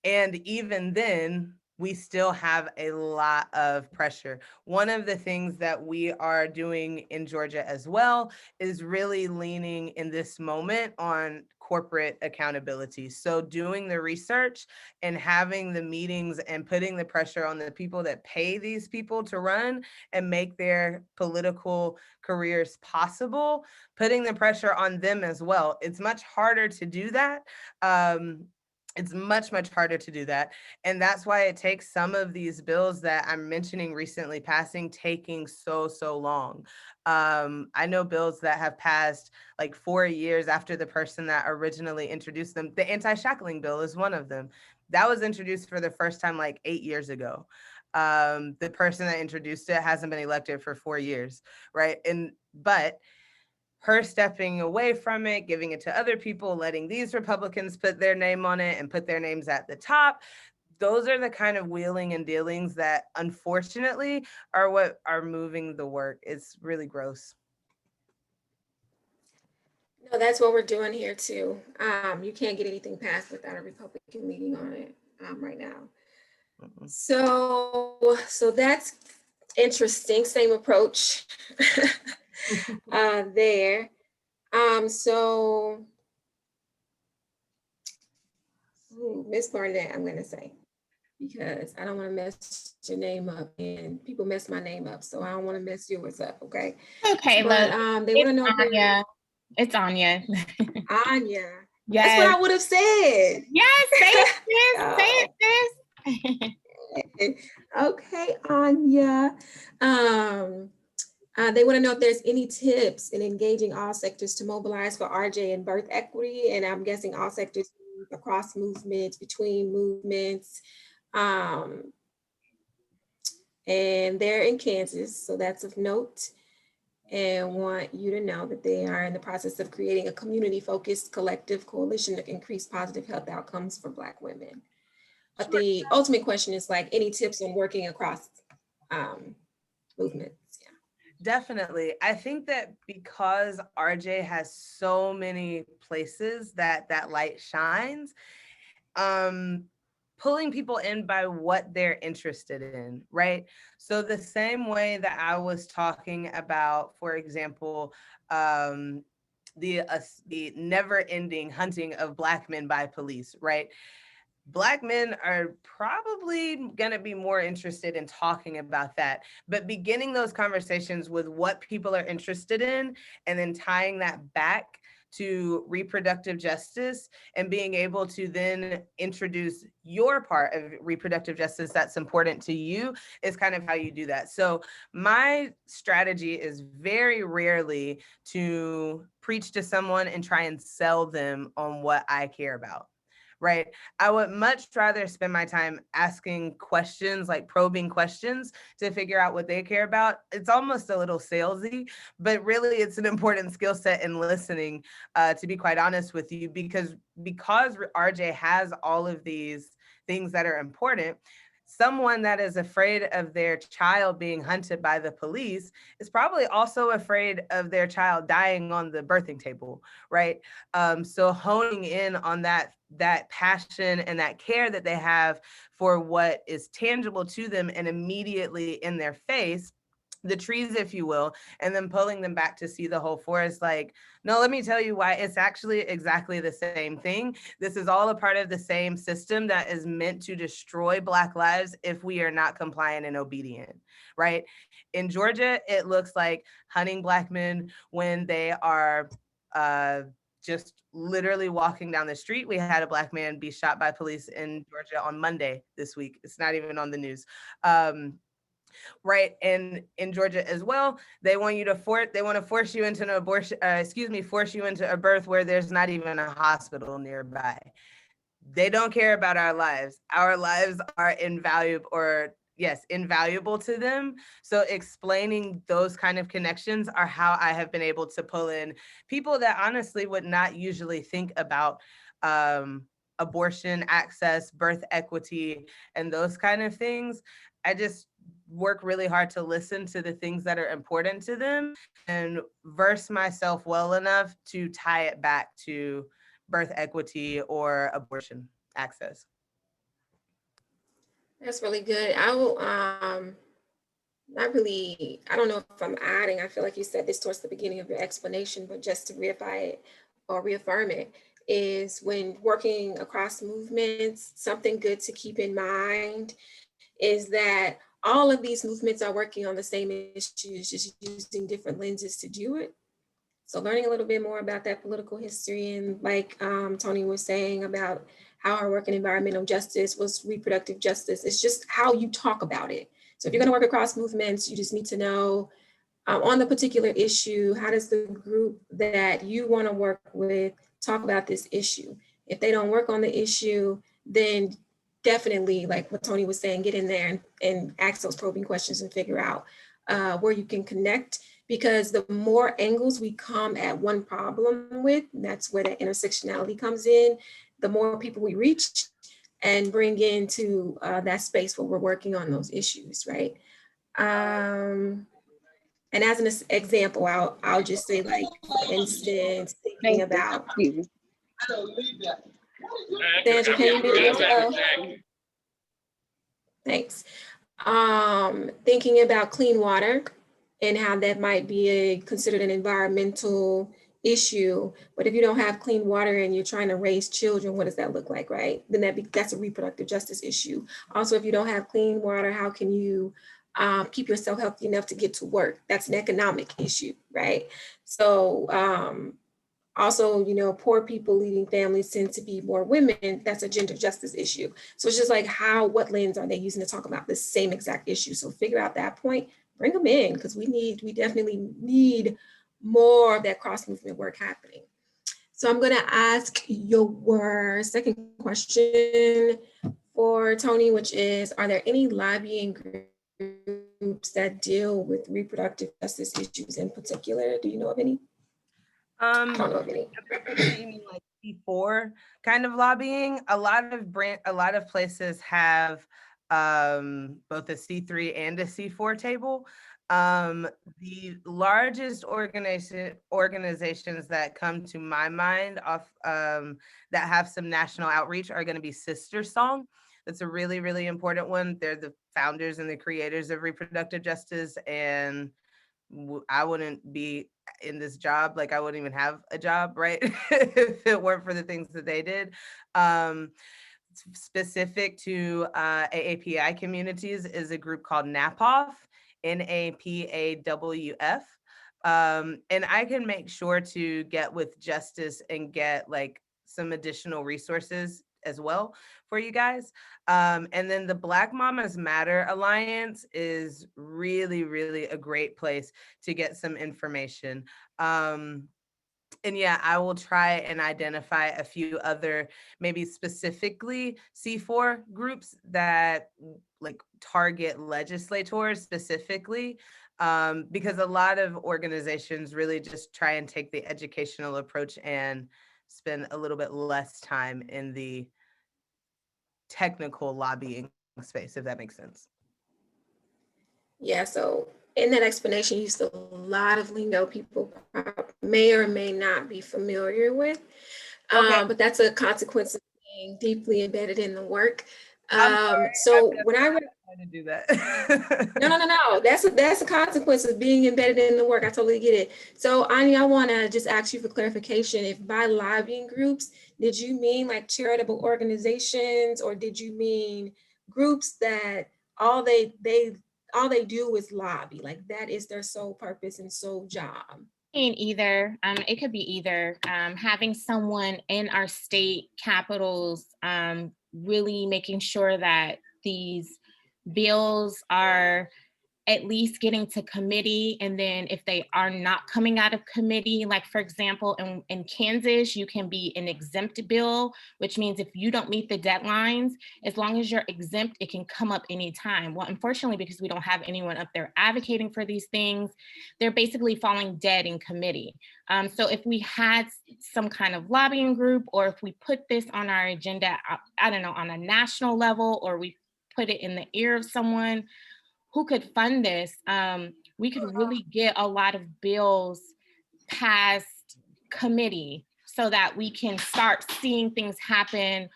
D: And even then, we still have a lot of pressure. One of the things that we are doing in Georgia as well is really leaning in this moment on corporate accountability. So doing the research and having the meetings and putting the pressure on the people that pay these people to run and make their political careers possible, putting the pressure on them as well. It's much harder to do that. It's much, much harder to do that. And that's why it takes some of these bills that I'm mentioning recently passing taking so long. I know bills that have passed like 4 years after the person that originally introduced them. The anti-shackling bill is one of them. That was introduced for the first time like 8 years ago. The person that introduced it hasn't been elected for 4 years, right? But her stepping away from it, giving it to other people, letting these Republicans put their name on it and put their names at the top. Those are the kind of wheeling and dealings that unfortunately are what are moving the work. It's really gross.
C: No, that's what we're doing here too. You can't get anything passed without a Republican meeting on it right now.
D: Mhm.
C: So that's interesting. Same approach there. So Miss Barnett, I'm gonna say, because I don't want to mess your name up, and people mess my name up, so I don't want to mess yours up. Okay.
F: Okay,
C: But
F: look,
C: they want to know
F: it's Anya. It's Anya.
C: Anya.
F: Yes.
C: That's what I would have said.
F: Yes, say it, sis. Say it, sis.
C: Okay, Anya. They want to know if there's any tips in engaging all sectors to mobilize for RJ and birth equity. And I'm guessing all sectors across movements, between movements. And they're in Kansas, so that's of note. And want you to know that they are in the process of creating a community-focused collective coalition to increase positive health outcomes for Black women. But the ultimate question is like, any tips on working across movements? Yeah.
D: Definitely. I think that because RJ has so many places that light shines, pulling people in by what they're interested in, right? So the same way that I was talking about, for example, the never-ending hunting of Black men by police, right? Black men are probably going to be more interested in talking about that, but beginning those conversations with what people are interested in and then tying that back to reproductive justice and being able to then introduce your part of reproductive justice that's important to you is kind of how you do that. So my strategy is very rarely to preach to someone and try and sell them on what I care about. Right? I would much rather spend my time asking questions, like probing questions to figure out what they care about. It's almost a little salesy, but really it's an important skill set in listening, to be quite honest with you, because RJ has all of these things that are important. Someone that is afraid of their child being hunted by the police is probably also afraid of their child dying on the birthing table, right? So honing in on that passion and that care that they have for what is tangible to them and immediately in their face, the trees, if you will, and then pulling them back to see the whole forest. Like, no, let me tell you why it's actually exactly the same thing. This is all a part of the same system that is meant to destroy Black lives if we are not compliant and obedient, right? In Georgia, it looks like hunting Black men when they are just literally walking down the street. We had a Black man be shot by police in Georgia on Monday this week. It's not even on the news. Right. And in Georgia as well, they want to force you into an abortion, force you into a birth where there's not even a hospital nearby. They don't care about our lives. Our lives are invaluable to them. So explaining those kind of connections are how I have been able to pull in people that honestly would not usually think about abortion access, birth equity, and those kind of things. I just work really hard to listen to the things that are important to them and verse myself well enough to tie it back to birth equity or abortion access.
C: That's really good. I will, not really, I don't know if I'm adding, I feel like you said this towards the beginning of your explanation, but just to reify it or reaffirm it, is when working across movements, something good to keep in mind is that all of these movements are working on the same issues, just using different lenses to do it. So learning a little bit more about that political history, and like Toni was saying about how our work in environmental justice was reproductive justice, it's just how you talk about it. So if you're gonna work across movements, you just need to know on the particular issue, how does the group that you wanna work with talk about this issue? If they don't work on the issue, then definitely, like what Toni was saying, get in there and ask those probing questions and figure out where you can connect, because the more angles we come at one problem with, that's where the intersectionality comes in, the more people we reach and bring into that space where we're working on those issues, right? And as an example, I'll just say, like, for instance, thinking about, Sandra, can you mute yourself? Thanks. Thinking about clean water and how that might be considered an environmental issue, but if you don't have clean water and you're trying to raise children, what does that look like, right? Then that's a reproductive justice issue. Also, if you don't have clean water, how can you keep yourself healthy enough to get to work? That's an economic issue, right? So also, you know, poor people leading families tend to be more women. That's a gender justice issue. So it's just like what lens are they using to talk about the same exact issue? So figure out that point, bring them in, because we definitely need more of that cross movement work happening. So I'm going to ask your second question for Toni, which is, are there any lobbying groups that deal with reproductive justice issues in particular? Do you know of any? I don't know of any.
D: You mean like C4 kind of lobbying? A lot of places have both a C3 and a C4 table. The largest organizations that come to my mind that have some national outreach are going to be Sister Song. That's a really, really important one. They're the founders and the creators of reproductive justice, and I wouldn't be in this job, like I wouldn't even have a job, right? If it weren't for the things that they did. Specific to AAPI communities is a group called NAPAWF, NAPAWF. And I can make sure to get with Justice and get like some additional resources as well for you guys. And then the Black Mamas Matter Alliance is really, really a great place to get some information. And yeah, I will try and identify a few other, maybe specifically C4 groups that like target legislators specifically, because a lot of organizations really just try and take the educational approach and spend a little bit less time in the technical lobbying space, if that makes sense.
C: Yeah, so in that explanation, you used a lot of lingo people may or may not be familiar with, but that's a consequence of being deeply embedded in the work. So when I read,
D: to do that.
C: No. That's a consequence of being embedded in the work. I totally get it. So Ani, I want to just ask you for clarification. If by lobbying groups, did you mean like charitable organizations, or did you mean groups that all they do is lobby, like that is their sole purpose and sole job?
F: In either, it could be either. Having someone in our state capitals really making sure that these bills are at least getting to committee, and then if they are not coming out of committee, like for example, in Kansas, you can be an exempt bill, which means if you don't meet the deadlines, as long as you're exempt, it can come up anytime. Well, unfortunately, because we don't have anyone up there advocating for these things, they're basically falling dead in committee. So if we had some kind of lobbying group, or if we put this on our agenda, I don't know, on a national level, or we put it in the ear of someone who could fund this, we could really get a lot of bills past committee so that we can start seeing things happen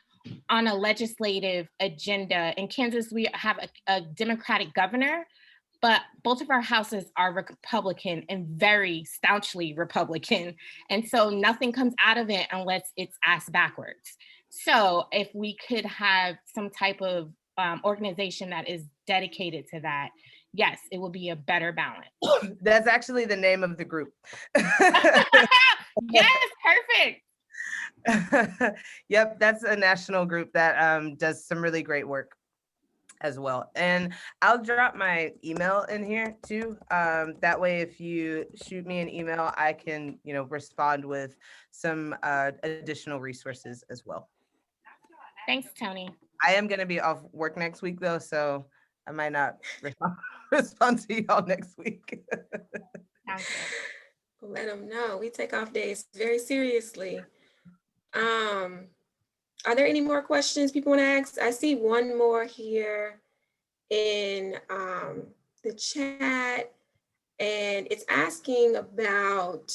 F: on a legislative agenda. In Kansas, we have a Democratic governor, but both of our houses are Republican and very staunchly Republican. And so nothing comes out of it unless it's asked backwards. So if we could have some type of organization that is dedicated to that, yes, it will be a better balance.
D: That's actually the name of the group.
F: Yes, perfect.
D: Yep, that's a national group that does some really great work as well. And I'll drop my email in here too. That way, if you shoot me an email, I can, respond with some additional resources as well.
F: Thanks, Toni.
D: I am going to be off work next week though, so I might not respond to y'all next week.
F: Sounds good.
C: Let them know. We take off days very seriously. Are there any more questions people want to ask? I see one more here in the chat, and it's asking about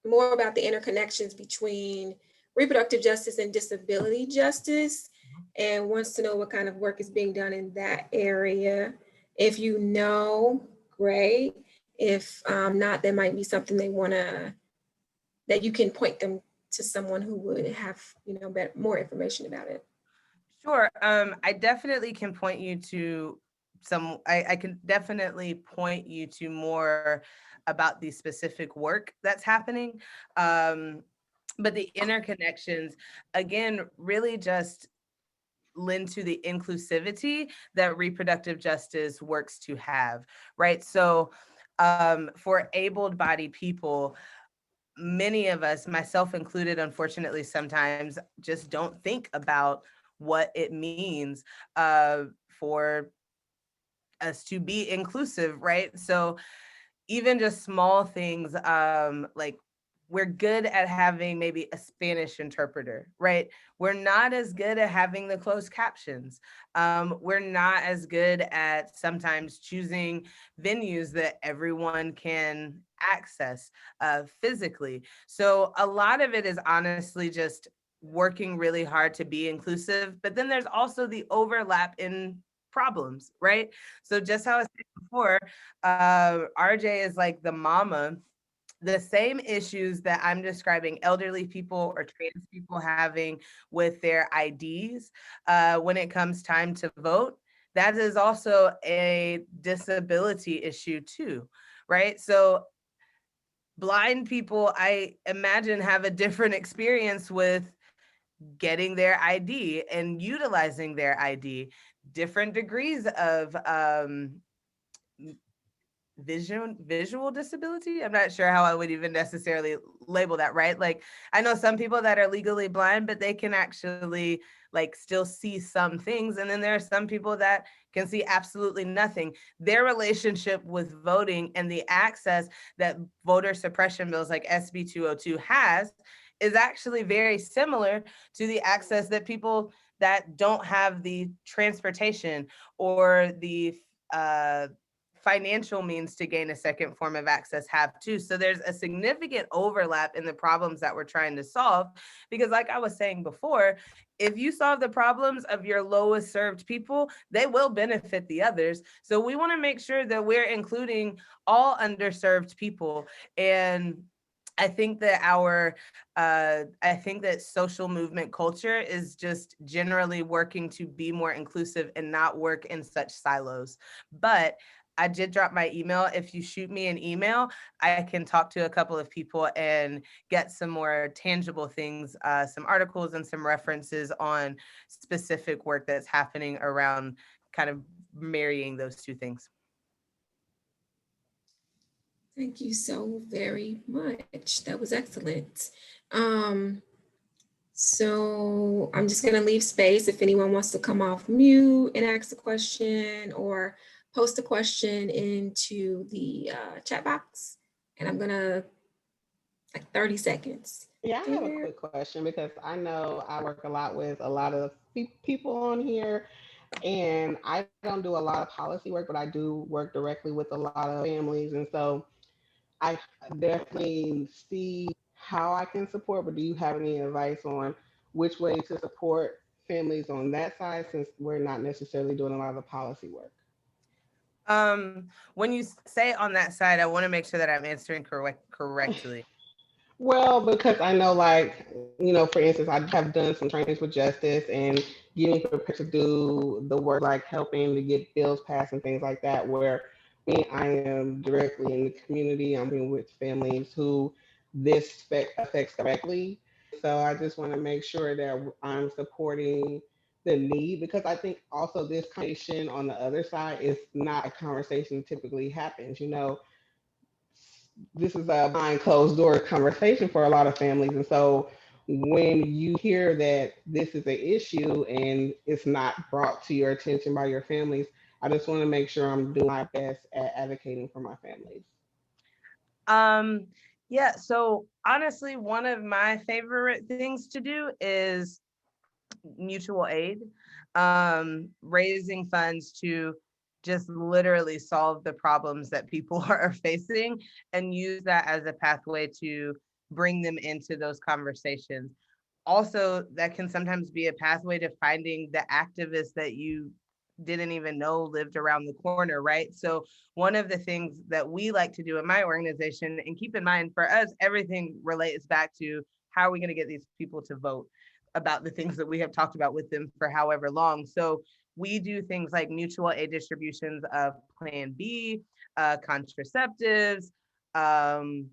C: more about the interconnections between reproductive justice and disability justice, and wants to know what kind of work is being done in that area. If you know, great. If not, there might be something they want to, that you can point them to someone who would have, more information about it.
D: Sure. I definitely can point you to I can definitely point you to more about the specific work that's happening. But the interconnections, again, really just lend to the inclusivity that reproductive justice works to have, right? So for able-bodied people, many of us, myself included, unfortunately, sometimes just don't think about what it means for us to be inclusive, right? So even just small things like we're good at having maybe a Spanish interpreter, right? We're not as good at having the closed captions. We're not as good at sometimes choosing venues that everyone can access physically. So a lot of it is honestly just working really hard to be inclusive, but then there's also the overlap in problems, right? So just how I said before, RJ is like the mama. The same issues that I'm describing elderly people or trans people having with their IDs when it comes time to vote, that is also a disability issue too, right? So blind people, I imagine, have a different experience with getting their ID and utilizing their ID, different degrees of visual disability. I'm not sure how I would even necessarily label that, right? Like, I know some people that are legally blind, but they can actually like still see some things. And then there are some people that can see absolutely nothing. Their relationship with voting and the access that voter suppression bills like SB 202 has is actually very similar to the access that people that don't have the transportation or the financial means to gain a second form of access have too. So there's a significant overlap in the problems that we're trying to solve, because like I was saying before, if you solve the problems of your lowest served people, they will benefit the others. So we want to make sure that we're including all underserved people. And I think that I think that social movement culture is just generally working to be more inclusive and not work in such silos. But I did drop my email. If you shoot me an email, I can talk to a couple of people and get some more tangible things, some articles and some references on specific work that's happening around kind of marrying those two things.
C: Thank you so very much. That was excellent. So I'm just gonna leave space if anyone wants to come off mute and ask a question or post a question into the chat box. And I'm gonna, like 30 seconds.
G: Yeah, I have a quick question because I know I work a lot with a lot of people on here, and I don't do a lot of policy work, but I do work directly with a lot of families. And so I definitely see how I can support, but do you have any advice on which way to support families on that side, since we're not necessarily doing a lot of the policy work.
D: When you say on that side, I want to make sure that I'm answering correctly.
G: Well, because I know, like, you know, for instance, I have done some trainings with justice and getting prepared to do the work, like helping to get bills passed and things like that, where I am directly in the community. I'm dealing with families who this affects directly. So I just want to make sure that I'm supporting the need, because I think also this conversation on the other side is not a conversation that typically happens. You know, this is a behind closed door conversation for a lot of families. And so when you hear that this is an issue and it's not brought to your attention by your families, I just want to make sure I'm doing my best at advocating for my families.
D: Yeah, so honestly, one of my favorite things to do is mutual aid, raising funds to just literally solve the problems that people are facing and use that as a pathway to bring them into those conversations. Also, that can sometimes be a pathway to finding the activists that you didn't even know lived around the corner, right? So one of the things that we like to do in my organization, and keep in mind for us, everything relates back to how are we going to get these people to vote about the things that we have talked about with them for however long. So we do things like mutual aid distributions of Plan B, contraceptives,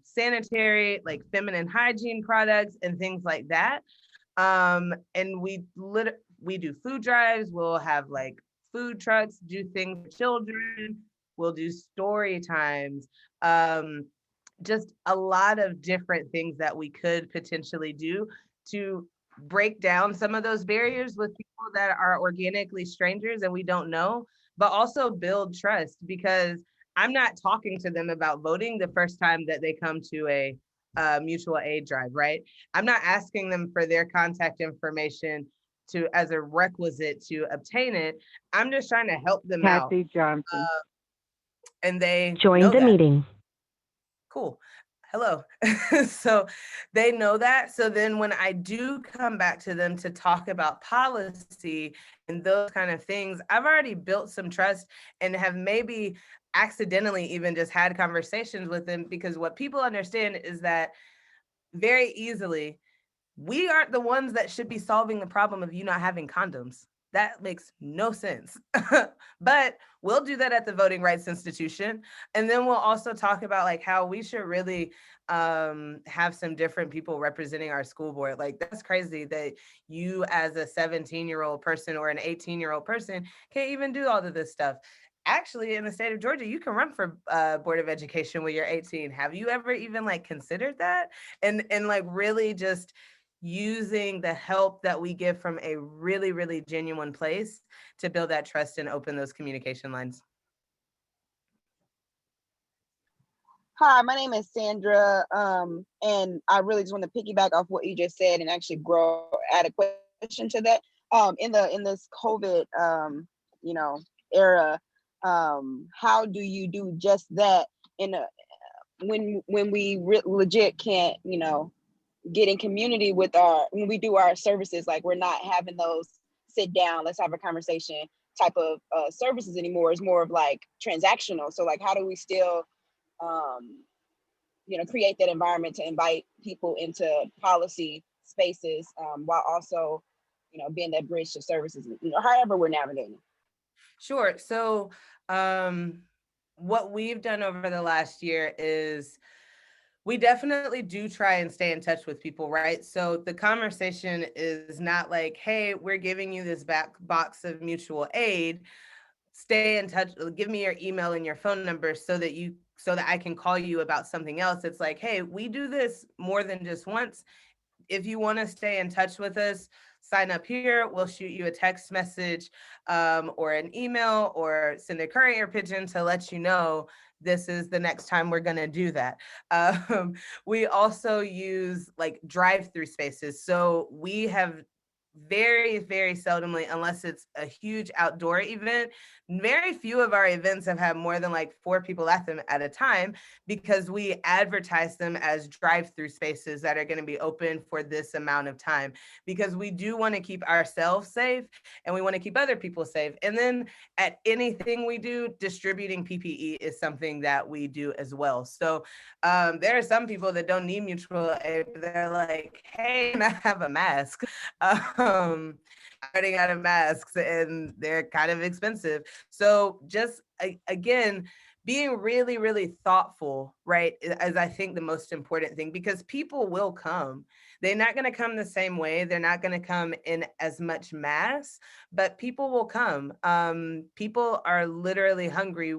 D: sanitary, like feminine hygiene products and things like that. And we do food drives. We'll have like food trucks, do things for children. We'll do story times. Just a lot of different things that we could potentially do to break down some of those barriers with people that are organically strangers and we don't know, but also build trust, because I'm not talking to them about voting the first time that they come to a mutual aid drive, right? I'm not asking them for their contact information to as a requisite to obtain it. I'm just trying to help them out.
H: Kathy Johnson.
D: And they
I: Join
D: know
I: the
D: that.
I: meeting.
D: Cool. Hello. So they know that. So then when I do come back to them to talk about policy and those kind of things, I've already built some trust and have maybe accidentally even just had conversations with them, because what people understand is that very easily, we aren't the ones that should be solving the problem of you not having condoms. That makes no sense. But we'll do that at the Voting Rights Institution. And then we'll also talk about like how we should really have some different people representing our school board. Like, that's crazy that you as a 17-year-old person or an 18-year-old person can't even do all of this stuff. Actually, in the state of Georgia, you can run for Board of Education when you're 18. Have you ever even like considered that? And like really just using the help that we give from a really, really genuine place to build that trust and open those communication lines.
J: Hi, my name is Sandra, and I really just want to piggyback off what you just said and actually add a question to that. In this COVID, era, how do you do just that when we legit can't, get in community with when we do our services? Like, we're not having those sit down, let's have a conversation type of services anymore. It's more of like transactional. So like, how do we still create that environment to invite people into policy spaces, while also being that bridge to services, however we're navigating?
D: Sure. So what we've done over the last year is we definitely do try and stay in touch with people, right? So the conversation is not like, hey, we're giving you this back box of mutual aid. Stay in touch, give me your email and your phone number so that I can call you about something else. It's like, hey, we do this more than just once. If you want to stay in touch with us, sign up here. We'll shoot you a text message or an email or send a courier pigeon to let you know this is the next time we're going to do that. We also use like drive-through spaces. So we have very, very seldomly, unless it's a huge outdoor event, very few of our events have had more than like 4 people at them at a time, because we advertise them as drive-through spaces that are going to be open for this amount of time, because we do want to keep ourselves safe and we want to keep other people safe. And then at anything we do, distributing PPE is something that we do as well. So there are some people that don't need mutual aid, but they're like, hey, can I have a mask? Running out of masks and they're kind of expensive. So just again, being really, really thoughtful, right, is I think the most important thing, because people will come. They're not going to come the same way. They're not going to come in as much mass, but people will come. People are literally hungry.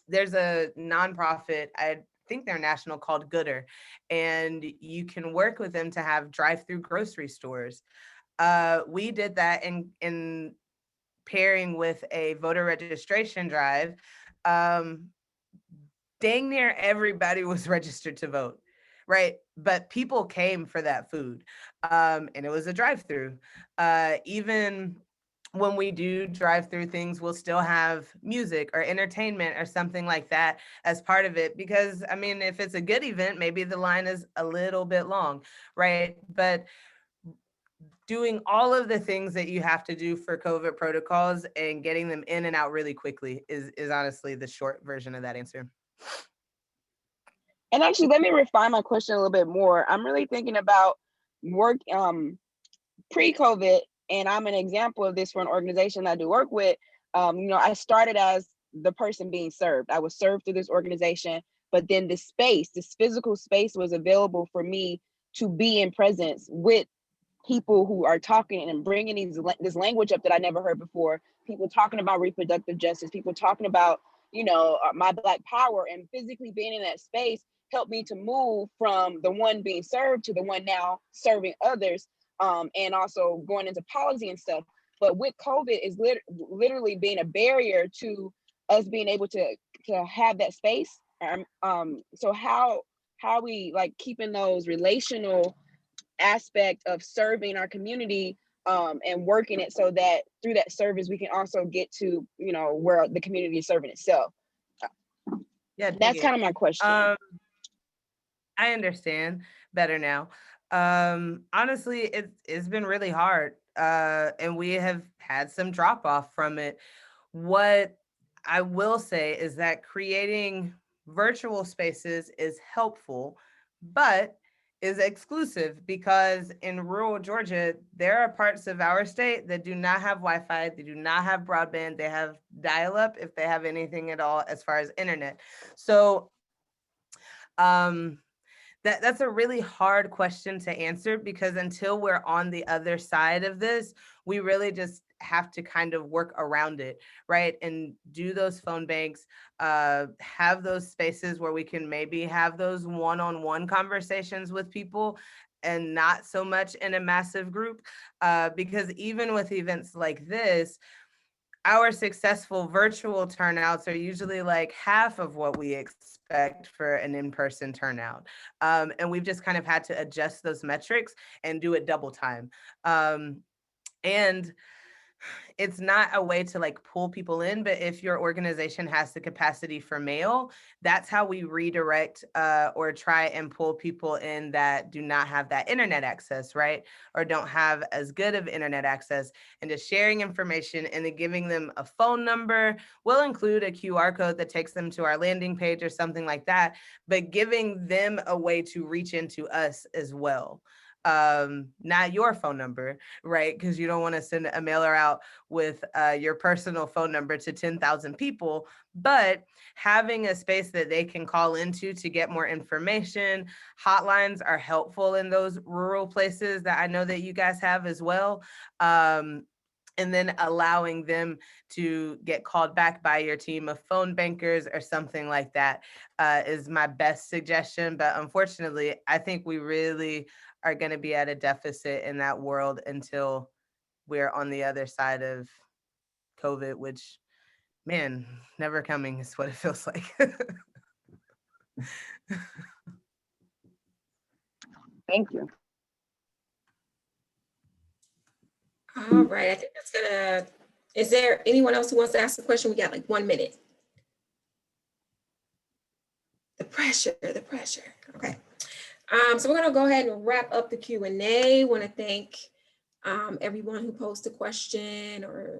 D: There's a nonprofit, I think they're national, called Gooder, and you can work with them to have drive-through grocery stores. We did that in pairing with a voter registration drive. Dang near everybody was registered to vote, right? But people came for that food, and it was a drive-through. Even when we do drive-through things, we'll still have music or entertainment or something like that as part of it. Because I mean, if it's a good event, maybe the line is a little bit long, right? But doing all of the things that you have to do for COVID protocols and getting them in and out really quickly is honestly the short version of that answer.
J: And actually, let me refine my question a little bit more. I'm really thinking about work pre-COVID, and I'm an example of this for an organization I do work with. I started as the person being served. I was served through this organization, but then this physical space was available for me to be in presence with people who are talking and bringing this language up that I never heard before. People talking about reproductive justice, people talking about, my Black power, and physically being in that space helped me to move from the one being served to the one now serving others, and also going into policy and stuff. But with COVID is literally being a barrier to us being able to have that space. So how are we like keeping those relational aspect of serving our community, and working it so that through that service we can also get to where the community is serving itself?
D: Yeah,
J: that's kind of my question.
D: I understand better now. Honestly, it's been really hard, and we have had some drop off from it. What I will say is that creating virtual spaces is helpful, but is exclusive, because in rural Georgia, there are parts of our state that do not have Wi-Fi, they do not have broadband, they have dial-up, if they have anything at all as far as internet. So that's a really hard question to answer, because until we're on the other side of this, we really just have to kind of work around it, right? And do those phone banks, have those spaces where we can maybe have those one-on-one conversations with people and not so much in a massive group. Because even with events like this, our successful virtual turnouts are usually like half of what we expect for an in-person turnout. And we've just kind of had to adjust those metrics and do it double time. And it's not a way to like pull people in, but if your organization has the capacity for mail, that's how we redirect or try and pull people in that do not have that internet access, right? Or don't have as good of internet access, and just sharing information and then giving them a phone number. We'll include a QR code that takes them to our landing page or something like that, but giving them a way to reach into us as well. Not your phone number, right? Because you don't want to send a mailer out with your personal phone number to 10,000 people, but having a space that they can call into to get more information. Hotlines are helpful in those rural places that I know that you guys have as well. And then allowing them to get called back by your team of phone bankers or something like that is my best suggestion. But unfortunately, I think we really are going to be at a deficit in that world until we're on the other side of COVID, which, man, never coming is what it feels like.
J: Thank you.
C: All right, I think that's gonna, is there anyone else who wants to ask a question? We got like 1 minute. The pressure. Okay. So we're gonna go ahead and wrap up the Q&A. Want to thank everyone who posted a question, or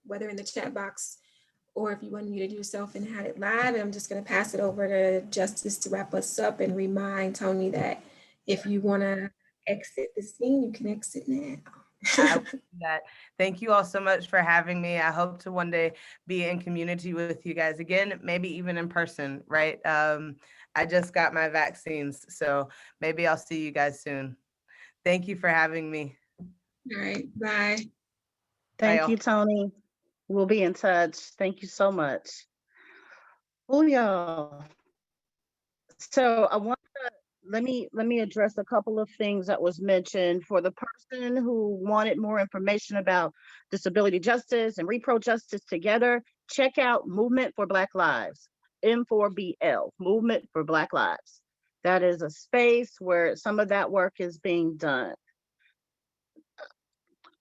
C: whether in the chat box, or if you unmuted yourself and had it live. And I'm just gonna pass it over to Justice to wrap us up and remind Toni that if you wanna exit the scene, you can exit now.
D: I will do that. Thank you all so much for having me. I hope to one day be in community with you guys again, maybe even in person, right? I just got my vaccines, so maybe I'll see you guys soon. Thank you for having me.
C: All right, bye.
A: Thank
D: Bye,
A: you,
D: all.
A: Toni. We'll be in touch. Thank you so much. Oh, y'all. So I want to let me address a couple of things that was mentioned. For the person who wanted more information about disability justice and repro justice together, check out Movement for Black Lives, M4BL, Movement for Black Lives. That is a space where some of that work is being done.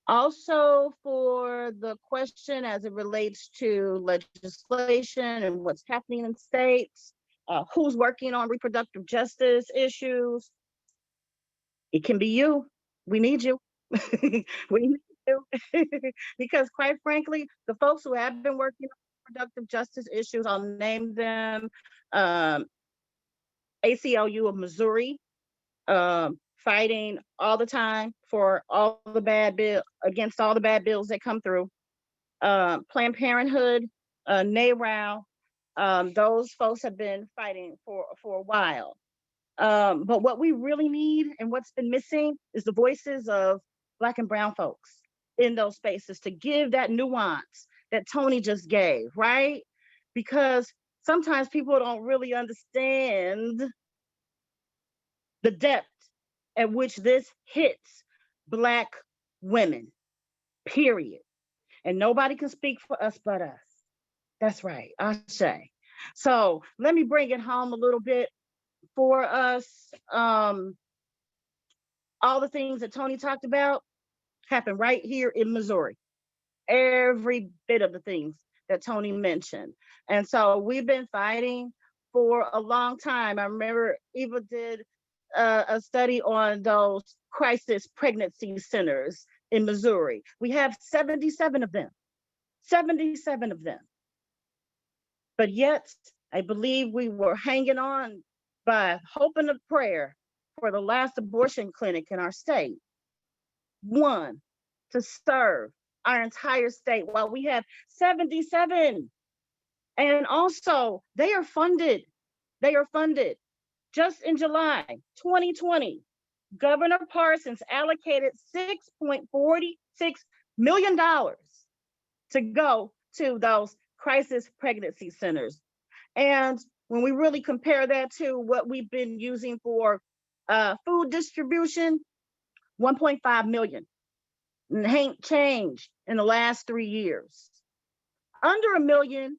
A: Also, for the question as it relates to legislation and what's happening in states, who's working on reproductive justice issues, it can be you. We need you. We need you. Because quite frankly, the folks who have been working on reproductive justice issues, I'll name them, ACLU of Missouri, fighting all the time for all the bad bill against all the bad bills that come through. Planned Parenthood, NARAL, those folks have been fighting for a while. But what we really need and what's been missing is the voices of Black and brown folks in those spaces to give that nuance that Toni just gave, right? Because sometimes people don't really understand the depth at which this hits Black women, period. And nobody can speak for us but us. That's right, I say. So let me bring it home a little bit for us. All the things that Toni talked about happen right here in Missouri. Every bit of the things that Toni mentioned. And so we've been fighting for a long time. I remember Eva did a study on those crisis pregnancy centers in Missouri. We have 77 of them, 77 of them. But yet, I believe we were hanging on by hope and a prayer for the last abortion clinic in our state. One, to serve our entire state, while we have 77. And also, they are funded. They are funded. Just in July 2020, Governor Parsons allocated $6.46 million to go to those crisis pregnancy centers. And when we really compare that to what we've been using for food distribution, 1.5 million. Ain't changed in the last 3 years. Under $1 million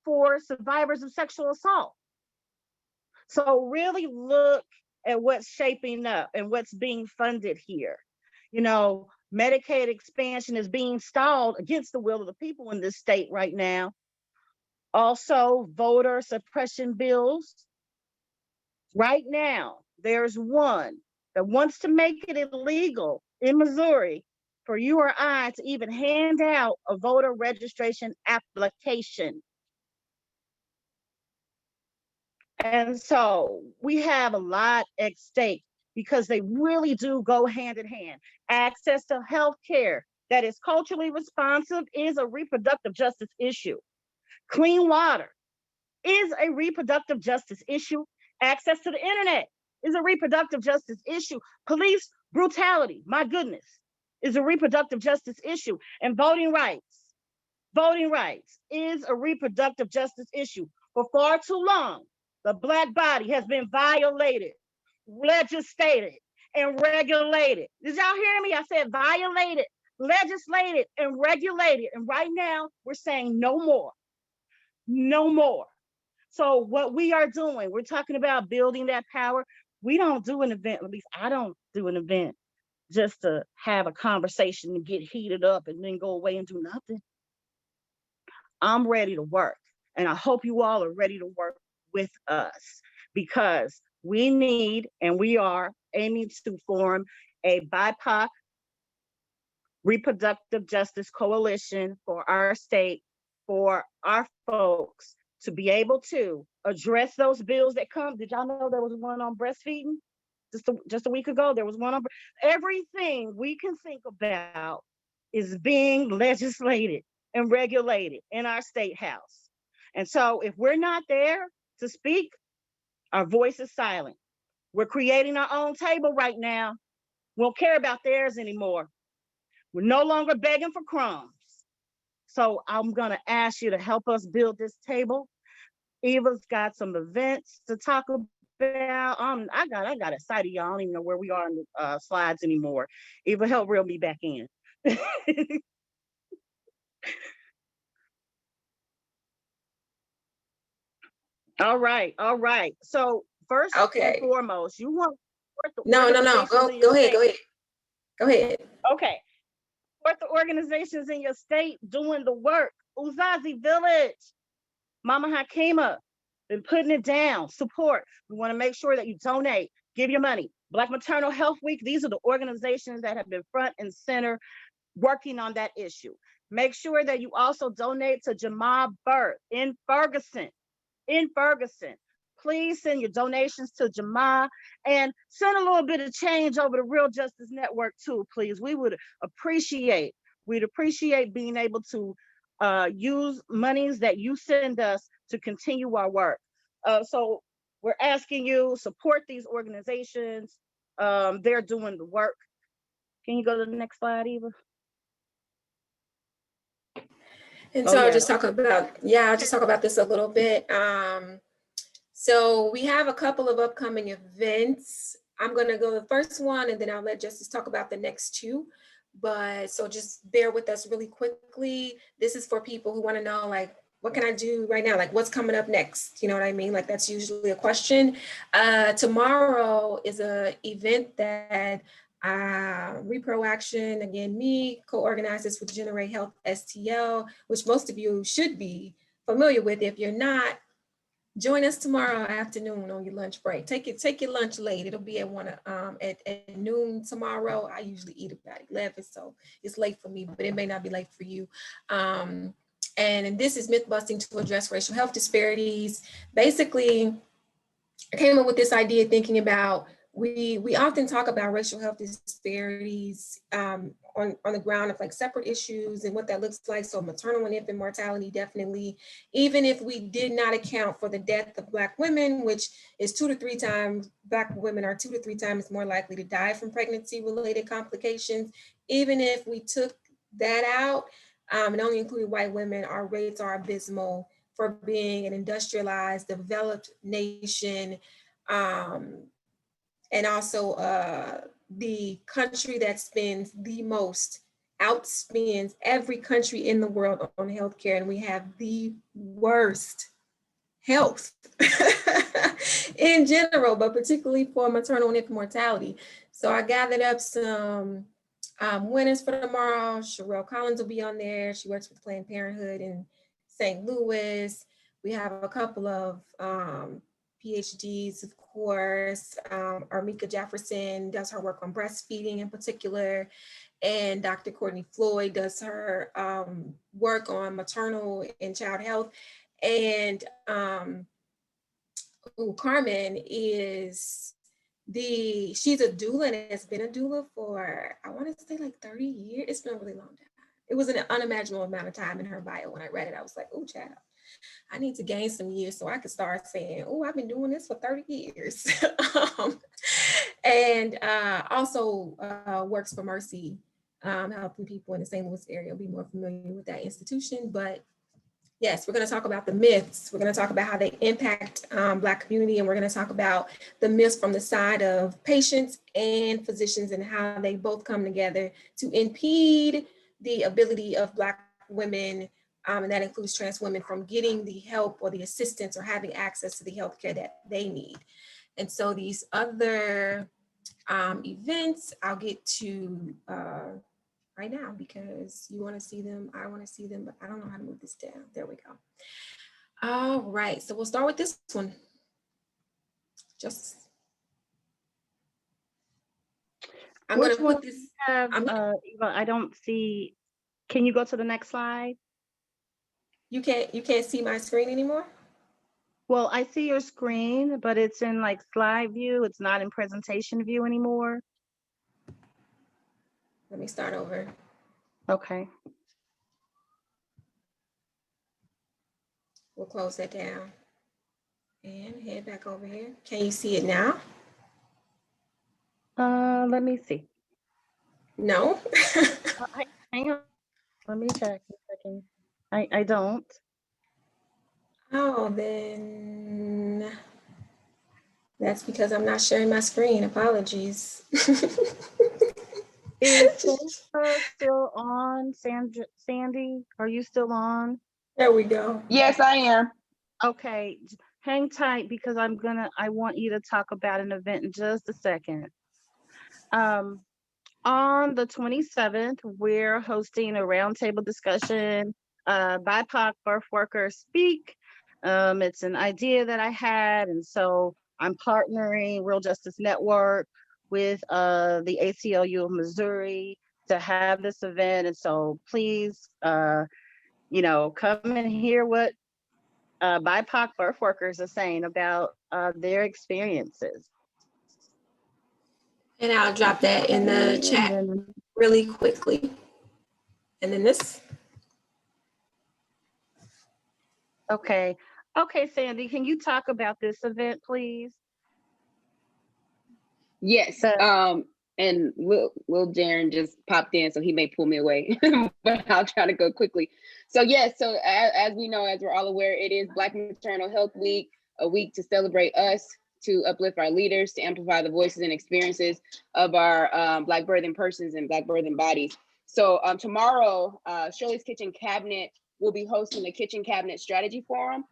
A: for survivors of sexual assault. So really look at what's shaping up and what's being funded here. You know, Medicaid expansion is being stalled against the will of the people in this state right now. Also, voter suppression bills. Right now, there's one that wants to make it illegal in Missouri for you or I to even hand out a voter registration application. And so we have a lot at stake because they really do go hand in hand. Access to health care that is culturally responsive is a reproductive justice issue. Clean water is a reproductive justice issue. Access to the internet is a reproductive justice issue. Police brutality, my goodness, is a reproductive justice issue. And voting rights is a reproductive justice issue. For far too long, the Black body has been violated, legislated, and regulated. Did y'all hear me? I said violated, legislated, and regulated. And right now, we're saying no more. No more. So what we are doing, we're talking about building that power. We don't do an event, at least I don't do an event just to have a conversation and get heated up and then go away and do nothing. I'm ready to work. And I hope you all are ready to work with us, because we need, and we are aiming to form a BIPOC reproductive justice coalition for our state, for our folks to be able to address those bills that come. Did y'all know there was one on breastfeeding? Just a week ago, there was one on everything we can think about is being legislated and regulated in our state house. And so if we're not there to speak, our voice is silent. We're creating our own table right now. We don't care about theirs anymore. We're no longer begging for crumbs. So I'm gonna ask you to help us build this table. Eva's got some events to talk about. I got excited, y'all. I don't even know where we are in the slides anymore. Eva, help reel me back in. All right. So first and foremost, you want
C: no. Go ahead.
A: Okay. Support the organizations in your state doing the work. Uzazi Village, Mama Hakima, been putting it down. Support. We want to make sure that you donate, give your money. Black Maternal Health Week, these are the organizations that have been front and center working on that issue. Make sure that you also donate to Jamal Birth in Ferguson. Please send your donations to Jamal and send a little bit of change over to Real Justice Network too, please. We'd appreciate being able to use monies that you send us to continue our work. So we're asking you, support these organizations. They're doing the work. Can you go to the next slide, Eva?
C: And so I'll just talk about this a little bit. So we have a couple of upcoming events. I'm going to go the first one, and then I'll let Justice talk about the next two. But so just bear with us really quickly. This is for people who want to know, like, what can I do right now? Like, what's coming up next? You know what I mean? Like, that's usually a question. Tomorrow is an event that Reproaction, again, me, co-organized this with Generate Health STL, which most of you should be familiar with. If you're not, join us tomorrow afternoon on your lunch break. Take your lunch late. It'll be at noon tomorrow. I usually eat about 11, so it's late for me, but it may not be late for you. And this is myth busting to address racial health disparities. Basically, I came up with this idea thinking about, we often talk about racial health disparities on the ground of like separate issues and what that looks like. So maternal and infant mortality, definitely, even if we did not account for the death of Black women, which is 2 to 3 times, Black women are 2 to 3 times more likely to die from pregnancy related complications. Even if we took that out and only included white women, our rates are abysmal for being an industrialized, developed nation. And also the country that spends the most, outspends every country in the world on healthcare, and we have the worst health in general, but particularly for maternal and infant mortality. So I gathered up some winners for tomorrow. Sherelle Collins will be on there. She works with Planned Parenthood in St. Louis. We have a couple of PhDs, of course. Armika Jefferson does her work on breastfeeding in particular, and Dr. Courtney Floyd does her work on maternal and child health. And Carmen is she's a doula and has been a doula for, I want to say like 30 years. It's been a really long time. It was an unimaginable amount of time in her bio. When I read it, I was like, oh, child, I need to gain some years so I can start saying, oh, I've been doing this for 30 years. And also works for Mercy, helping people in the St. Louis area be more familiar with that institution. But yes, we're going to talk about the myths. We're going to talk about how they impact Black community, and we're going to talk about the myths from the side of patients and physicians and how they both come together to impede the ability of Black women, and that includes trans women, from getting the help or the assistance or having access to the healthcare that they need. And so these other Events, I'll get to right now because you want to see them, I want to see them, but I don't know how to move this down. There we go. All right, so we'll start with this one. Just I'm
A: Which
C: gonna
A: one
C: put this.
A: have,
C: I'm
A: Eva, I don't see, can you go to the next slide?
C: You can't see my screen anymore?
A: Well, I see your screen, but it's in like slide view. It's not in presentation view anymore.
C: Let me start over.
A: Okay.
C: We'll close that down and head back over here. Can you see it now?
A: Let me see.
C: No.
A: Hang on. Let me check a second. I don't.
C: Oh, then that's because I'm not sharing my screen. Apologies.
A: Is Sandra still on? Sandy, are you still on?
C: There we go.
J: Yes, I am.
A: Okay, hang tight because I want you to talk about an event in just a second. On the 27th, we're hosting a roundtable discussion, BIPOC birth workers speak. It's an idea that I had, and so I'm partnering Real Justice Network with the ACLU of Missouri to have this event. And so please, come and hear what BIPOC birth workers are saying about their experiences.
C: And I'll drop that in the chat really quickly. And then this.
A: Okay. Okay, Sandy, can you talk about this event, please?
J: Yes. And Will Jaren just popped in, so he may pull me away, but I'll try to go quickly. So yes, so as we know, as we're all aware, it is Black Maternal Health Week, a week to celebrate us, to uplift our leaders, to amplify the voices and experiences of our Black birthing persons and Black birthing bodies. So tomorrow, Shirley's Kitchen Cabinet will be hosting a Kitchen Cabinet Strategy Forum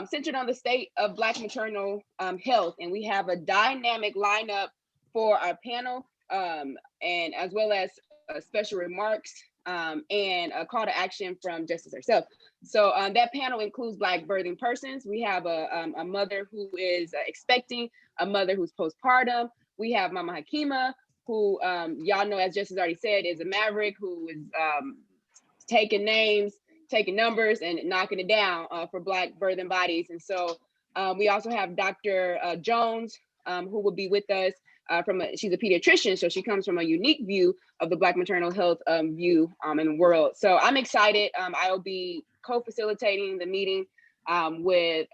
J: centered on the state of Black maternal health. And we have a dynamic lineup for our panel, and as well as special remarks and a call to action from Justice herself. So that panel includes Black birthing persons. We have a mother who is expecting, a mother who's postpartum. We have Mama Hakima, who y'all know, as Justice already said, is a maverick who is taking names, taking numbers, and knocking it down for Black birthing bodies. And so we also have Dr. Jones, who will be with us. She's a pediatrician, so she comes from a unique view of the Black maternal health view in the world. So I'm excited. I'll be co-facilitating the meeting with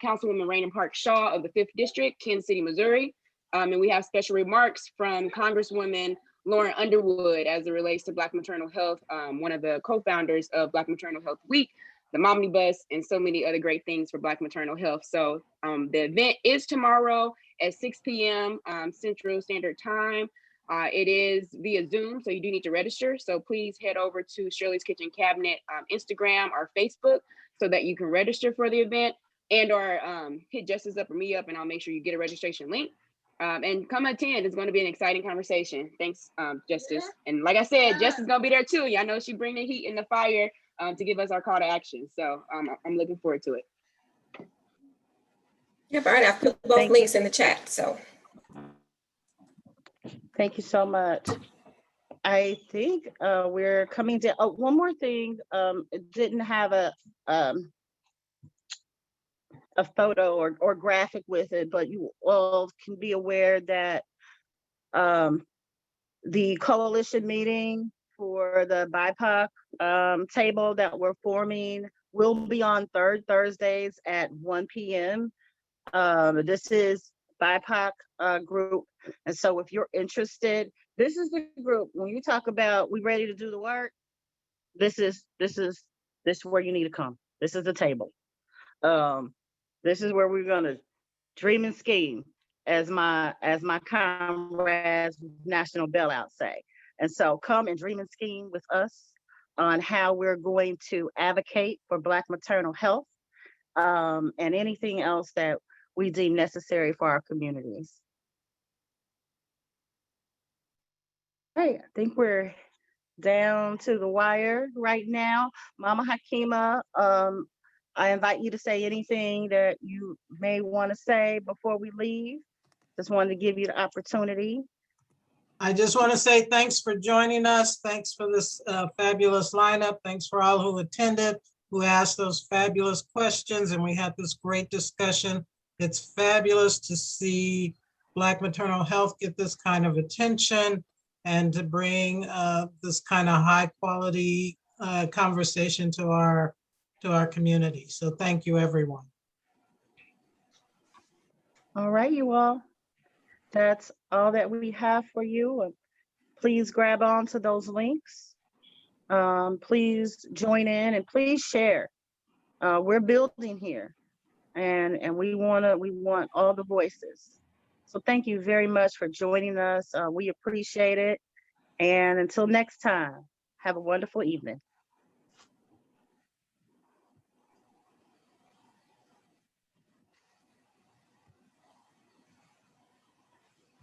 J: Councilwoman Raina Park Shaw of the 5th District, Kansas City, Missouri. And we have special remarks from Congresswoman Lauren Underwood as it relates to Black maternal health, one of the co-founders of Black Maternal Health Week, the Momnibus, and so many other great things for Black maternal health. So the event is tomorrow at 6 p.m. Central Standard Time. It is via Zoom, so you do need to register. So please head over to Shirley's Kitchen Cabinet Instagram or Facebook so that you can register for the event, and or hit Justice up or me up, and I'll make sure you get a registration link. And come attend. It's going to be an exciting conversation. Thanks, Justice. And like I said, Justice is going to be there too. Y'all know she bring the heat and the fire to give us our call to action. So I'm looking forward to it.
C: Yeah, all right. I've put both links in the chat. So
A: thank you so much. I think we're coming to one more thing. It didn't have a photo or graphic with it, but you all can be aware that the coalition meeting for the BIPOC table that we're forming will be on third Thursdays at 1 p.m. This is BIPOC group. And so if you're interested, this is the group. When you talk about we ready to do the work, this is where you need to come. This is the table. This is where we're gonna dream and scheme, as my comrades National Bailout say. And so come and dream and scheme with us on how we're going to advocate for Black maternal health and anything else that we deem necessary for our communities. I think we're down to the wire right now. Mama Hakima, I invite you to say anything that you may want to say before we leave. Just wanted to give you the opportunity.
B: I just want to say thanks for joining us. Thanks for this fabulous lineup. Thanks for all who attended, who asked those fabulous questions, and we had this great discussion. It's fabulous to see Black maternal health get this kind of attention and to bring this kind of high quality conversation to our community. So thank you, everyone.
A: All right, you all. That's all that we have for you. Please grab onto those links. Please join in and please share. We're building here, and we want all the voices. So thank you very much for joining us. We appreciate it. And until next time, have a wonderful evening.